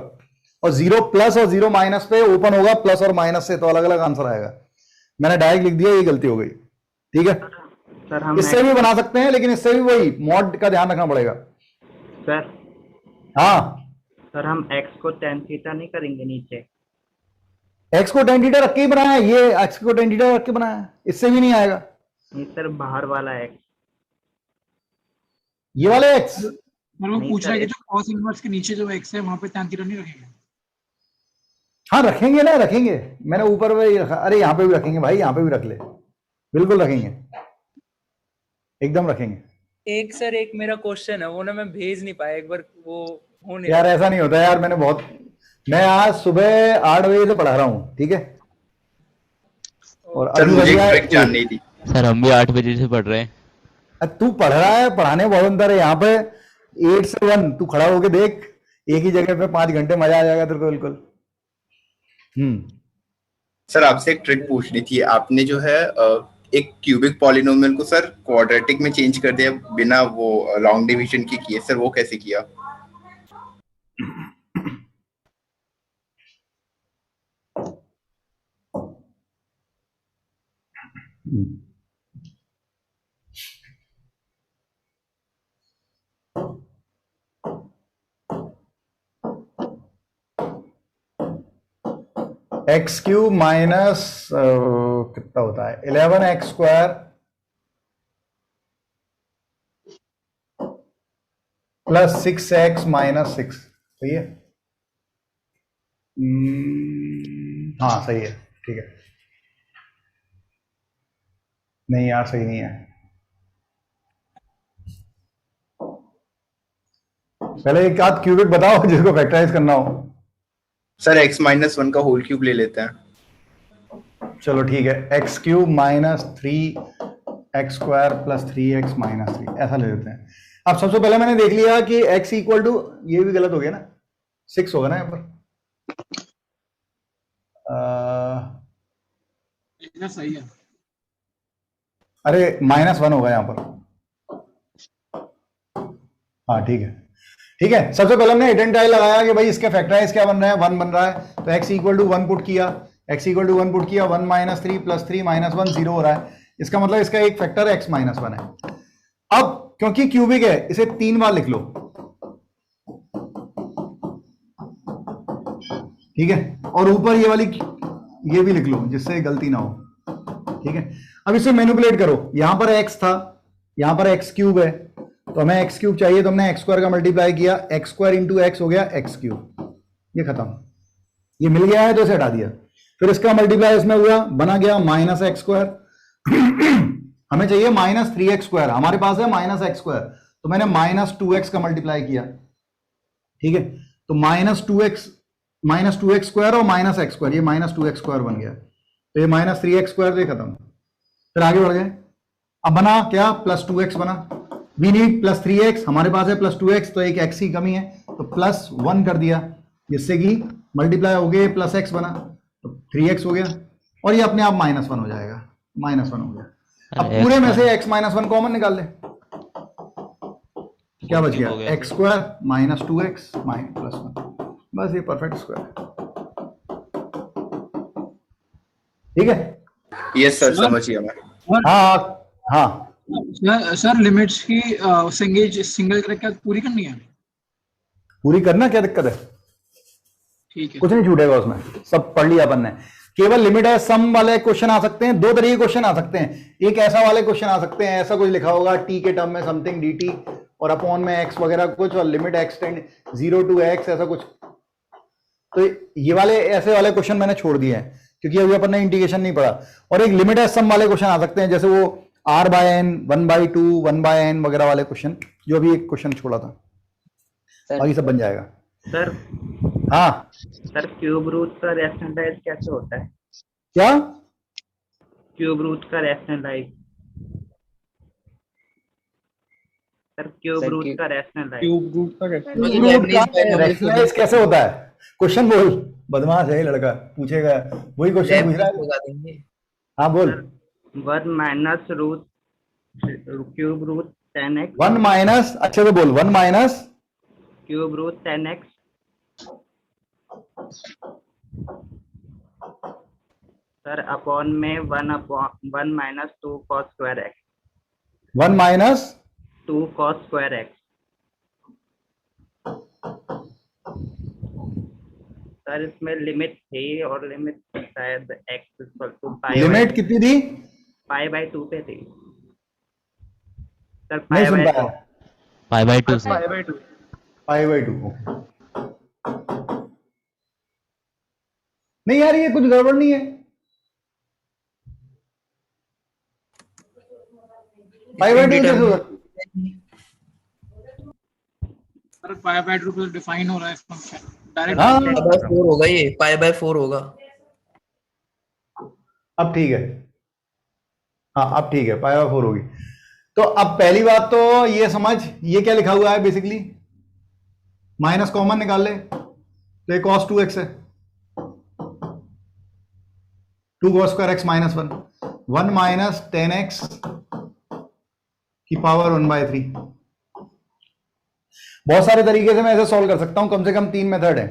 और 0 प्लस और 0 माइनस पे ओपन होगा प्लस और माइनस से, तो अलग अलग आंसर आएगा। मैंने डायरेक्ट लिख दिया, ये गलती हो गई। ठीक है सर हम इससे भी बना सकते हैं, लेकिन इससे भी वही मॉड का ध्यान रखना पड़ेगा। सर हाँ सर हम x को tan थीटा नहीं करेंगे नीचे? एक्स को tan थीटा रख के ही बनाया है, ये एक्स को tan थीटा रख के बनाया है, इससे भी नहीं आएगा। नहीं सर, बाहर वाला x। ये वाले एक्स मेरे को नहीं पूछ रहा है सर, कि जो cos इनवर्स के नीचे जो x है वहां पे tan थीटा नहीं रखेंगे? हाँ रखेंगे ना, रखेंगे। मैंने ऊपर में रखा, अरे यहाँ पे भी रखेंगे भाई, यहाँ पे भी रख ले, बिल्कुल रखेंगे, एकदम रखेंगे। एक सर एक मेरा क्वेश्चन है, वो ना मैं भेज नहीं पाया, एक बार वो हो नहीं यार रहा। ऐसा नहीं होता यार, मैं आज सुबह 8 बजे से पढ़ा रहा हूँ, ठीक है, और सर अभी मुझे बज एक गया ट्रिक 1। जाननी थी। सर हम भी 8 बजे से पढ़ रहे हैं। तू पढ़ रहा है, पढ़ाने बहुत अंतर है यहाँ पे। 8 से 1 तू खड़ा होके देख, एक ही जगह पे 5 घंटे, मजा आ जाएगा तेरे को बिल्कुल। सर आपसे एक ट्रिक पूछनी थी। आपने जो है एक क्यूबिक पॉलिनोमियल को सर क्वाड्रेटिक में चेंज कर दिया बिना वो लॉन्ग डिवीजन के किए, सर वो कैसे किया? एक्स क्यूब माइनस कितना होता है 11x square plus 6x minus 6, सही है? हाँ सही है, ठीक है। नहीं यार सही नहीं है, पहले एक आध क्यूबिक बताओ जिसको फैक्टराइज करना हो। सर x माइनस 1 का होल क्यूब ले लेते हैं। चलो ठीक है, x cube minus 3x square plus 3x minus 3, ऐसा ले लेते हैं। अब सबसे पहले मैंने देख लिया कि x इक्वल टू, ये भी गलत हो गया ना, 6 होगा ना यहाँ पर, इधर सही है। अरे -1 होगा यहाँ पर। हाँ ठीक है, ठीक है। सबसे पहले हमने आइडेंटिफाई लगाया कि भाई इसके फैक्टराइज क्या बन रहा है, 1 बन रहा है, तो x इक्वल टू 1 पुट किया, x इक्वल टू 1 पुट किया, 1 माइनस 3 प्लस 3 माइनस 1 0 हो रहा है, इसका मतलब इसका एक फैक्टर x माइनस 1 है। अब क्योंकि क्यूबिक है इसे 3 बार लिख लो, ठीक है, और ऊपर ये वाली ये भी लिख लो जिससे गलती ना हो, ठीक है। अब इसे मैनिपुलेट करो, यहां पर x था, यहां पर x क्यूब है, तो हमें x क्यूब चाहिए, तो हमने x स्क्वायर का मल्टीप्लाई किया, x स्क्वायर इंटू x हो गया x क्यूब, ये खत्म, ये मिल गया है तो इसे हटा दिया, फिर इसका मल्टीप्लाई इसमें हुआ, बना गया माइनस एक्स स्क्वायर। हमें चाहिए -3x स्क्वायर, हमारे पास है -x स्क्वायर, तो मैंने -2x का मल्टीप्लाई किया, ठीक है, तो -2x स्क्वायर और -x स्क्वायर, ये -2x स्क्वायर बन गया, तो ये -3x स्क्वायर से खत्म। फिर आगे बढ़ गए, अब बना क्या, +2x बना, वी नीड +3x, हमारे पास है +2x, तो एक x की कमी है, तो +1 कर दिया, जिससे कि मल्टीप्लाई हो गए +x बना, तो 3x हो गया, और ये अपने आप -1 हो जाएगा, -1 हो गया। अब पूरे में से x -1 कॉमन निकाल ले, क्या बच गया, x स्क्वायर -2x +1, बस ये परफेक्ट स्क्वायर, ठीक है। यस सर, समझ गया मैं। हाँ हाँ सर लिमिट्स की सिंगल करके पूरी करनी है? पूरी करना, क्या दिक्कत है, ठीक है, कुछ नहीं छूटेगा उसमें, सब पढ़ लिया अपन ने। केवल लिमिट है सम वाले क्वेश्चन आ सकते हैं, 2 तरीके क्वेश्चन आ सकते हैं, एक ऐसा वाले क्वेश्चन आ सकते हैं, ऐसा कुछ लिखा होगा टी के टर्म में समथिंग dt और अपॉन में x वगैरह कुछ, और लिमिट एक्सटेंड 0 to x ऐसा कुछ, तो ये वाले ऐसे वाले क्वेश्चन मैंने छोड़ दिए हैं क्योंकि अभी अपन ने इंटीग्रेशन नहीं पढ़ा। और एक लिमिट है सम वाले क्वेश्चन आ सकते हैं, जैसे वो r/n 1/2 1/n वगैरह वाले क्वेश्चन, जो अभी एक क्वेश्चन छोड़ा था, बाकी सब बन जाएगा। सर हाँ सर, क्यूब रूट का रैशनलाइज कैसे होता है? क्या, क्यूब रूट का रैशनलाइज? सर क्यूब रूट का रैशनलाइज कैसे होता है, क्वेश्चन बोल, बदमाश है लड़का, पूछेगा वही क्वेश्चन पूछ रहा है। हाँ बोल। 1 minus root cube root 10x 1 minus, अच्छे से बोल, 1 minus cube root 10x sir upon में 1 minus 2 cos square x 1 minus 2 cos square x sir इसमें लिमिट थी और लिमिट शायद x इक्वल टू लिमिट कितनी थी? पाई बाय 2 पे थी सर नहीं सुन पाया। पाई बाय 2 से पाई बाय 2। नहीं यार ये कुछ गड़बड़ नहीं है। पाई बाय 2 कैसे होगा? सर पाई बाय 2 डिफाइन हो रहा है फंक्शन डायरेक्ट। हाँ पाई बाय 4 होगा, ये पाई बाय 4 होगा। अब ठीक है, हाँ अब ठीक है, पाई बाय 4 होगी। तो अब पहली बात तो ये समझ, ये क्या लिखा हुआ है बेसिकली, माइनस कॉमन निकाल ले तो ये cos 2x है, 2 cos square x minus 1, 1 minus 10x की पावर 1/3। बहुत सारे तरीके से मैं ऐसे सॉल्व कर सकता हूं, कम से कम 3 मेथड है,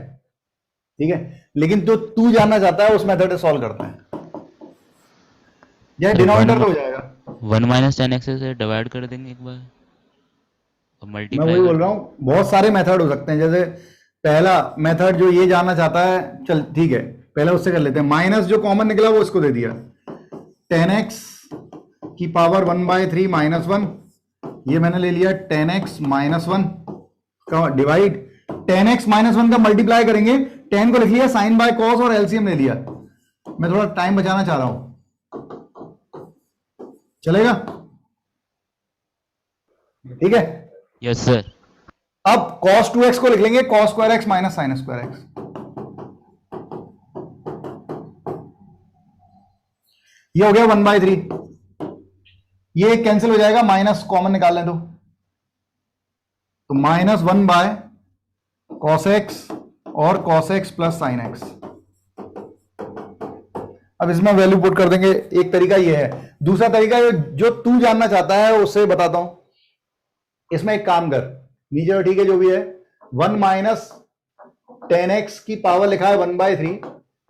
ठीक है, लेकिन तो तू जानना चाहता है उस मेथड से सॉल्व करते हैं, यह डिनोमिनेटर हो जाएगा। 1 माइनस 10x से डिवाइड कर देंगे एक बार और मैं मल्टीप्लाई वही बोल रहा हूँ, बहुत सारे मेथड हो सकते हैं। जैसे पहला मेथड जो ये जानना चाहता है, चल ठीक है पहले उससे कर लेते हैं। माइनस जो कॉमन निकला वो इसको दे दिया, 10x की पावर 1/3 माइनस 1, ये मैंने ले लिया 10x माइनस 1 का डिवाइड 10x माइनस 1 का मल्टीप्लाई करेंगे, 10 को लिख लिया साइन बाय कॉस और एलसीएम ले लिया। मैं थोड़ा टाइम बचाना चाह रहा हूं, चलेगा? ठीक है, यस सर। अब cos 2x को लिख लेंगे cos square x minus sine square x। ये हो गया 1/3, ये कैंसिल हो जाएगा, माइनस कॉमन निकाल लें तो माइनस 1 बाय cos x और cos x plus sign x। अब इसमें वैल्यू पुट कर देंगे, एक तरीका ये है। दूसरा तरीका जो तू जानना चाहता है उससे बताता हूं। इसमें एक काम कर, नीचे तो ठीक है जो भी है, 1 माइनस 10x की पावर लिखा है 1/3,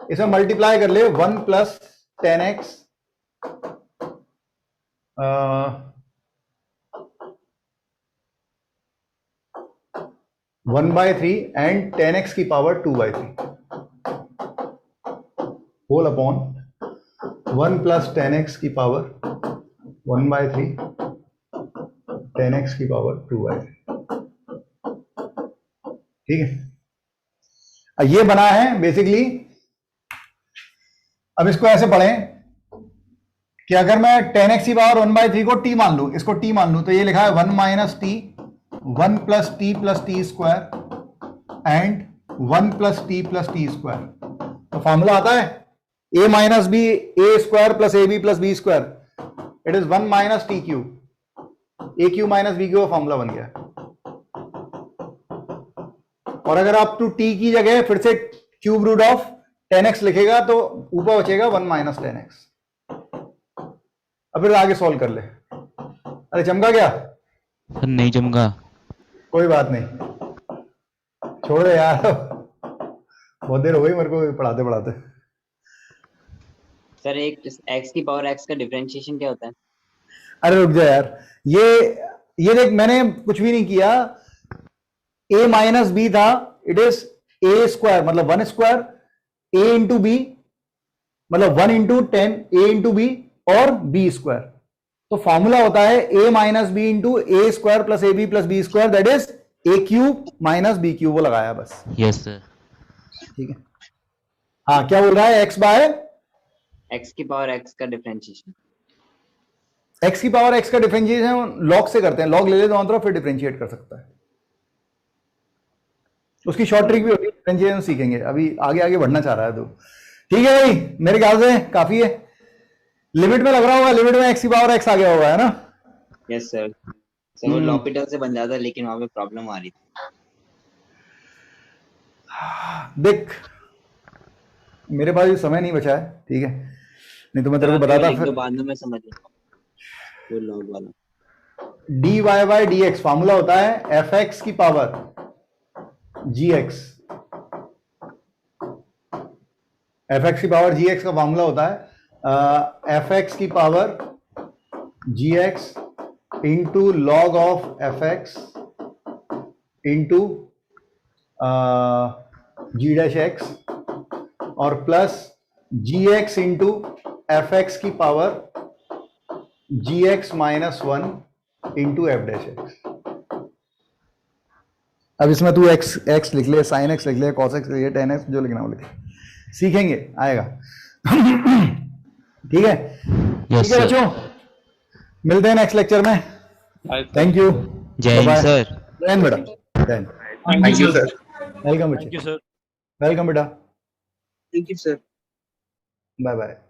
इसमें मल्टीप्लाई कर ले 1 प्लस 10x 1/3 एंड 10x की power 2/3 whole upon 1 plus 10x की पावर 1/3 10x की पावर 2/3। ठीक है, ये बना है बेसिकली। अब इसको ऐसे पढ़ें कि अगर मैं 10x की पावर 1/3 को t मान लूं, इसको t मान लूं, तो ये लिखा है 1 minus t 1 plus t square and 1 plus t square. तो फॉर्मूला आता है a minus b a square plus a b plus b square, it is 1 minus t cube, a cube minus b cube का formula बन गया। और अगर आप to T की जगह फिर से क्यूब रूट ऑफ 10x लिखेगा तो ऊपर बचेगा 1 माइनस 10x। अब फिर आगे सॉल्व कर ले। अरे चमका क्या? सर नहीं चमका। कोई बात नहीं, छोड़ दे यार, बहुत देर हो गई मेरे को पढ़ाते पढ़ाते। सर एक x की पावर x का डिफरेंशिएशन क्या होता है? अरे रुक जा यार, ये देख मैंने कुछ भी नहीं किया, a माइनस बी था, इट इज a स्क्वायर मतलब 1 स्क्वायर a इंटू बी मतलब 1 इंटू 10 a इंटू बी और b स्क्वायर। तो फॉर्मूला होता है a minus b into a square plus a b plus b square, that is a cube minus b cube, वो लगाया बस। Yes sir. ठीक है, हाँ क्या बोल रहा है? x बाय x की पावर x का डिफरेंशिएशन। x की पावर x का डिफरेंशिएशन लॉग से करते हैं, लॉग ले ले दोनों तरफ फिर डिफरेंशिएट कर सकता है। उसकी शॉर्ट ट्रिक भी होती है, डिफरेंशिएशन सीखेंगे, अभी आगे आगे बढ़ना चाह रहा है तो। ठीक है भाई, मेरे ख्याल से काफी है। लिमिट में लग रहा होगा, लिमिट में x की पावर x आ गया होगा, है ना? Yes sir. सर वो लॉपिटल से बन जाता है लेकिन वहां पे प्रॉब्लम आ रही थी। देख मेरे पास भी समय नहीं बचा है, ठीक है, नहीं तो मैं तेरे को बताता एक फिर। दो बाद में मैं समझ लूंगा वो लॉग वाला। D y by d x formula होता है एफ एक्स की power g x. F x की पावर जी एक्स का फॉर्मूला होता है एफ एक्स की power g x into log of f x into g dash x और plus g x into f x की power g x minus 1 into f dash x. अब इसमें तू x x लिख ले, साइन एक्स लिख ले, कॉस एक्स लिख ले, टेन एक्स, जो लिखना वो लिख, सीखेंगे आएगा। ठीक है ठीक है बच्चों, मिलते हैं नेक्स्ट लेक्चर में। थैंक यू, जय हिंद सर। जय हिंद बेटा, जय हिंद। Thank you sir. वेलकम बच्चे, वेलकम बेटा, thank you sir. Bye bye.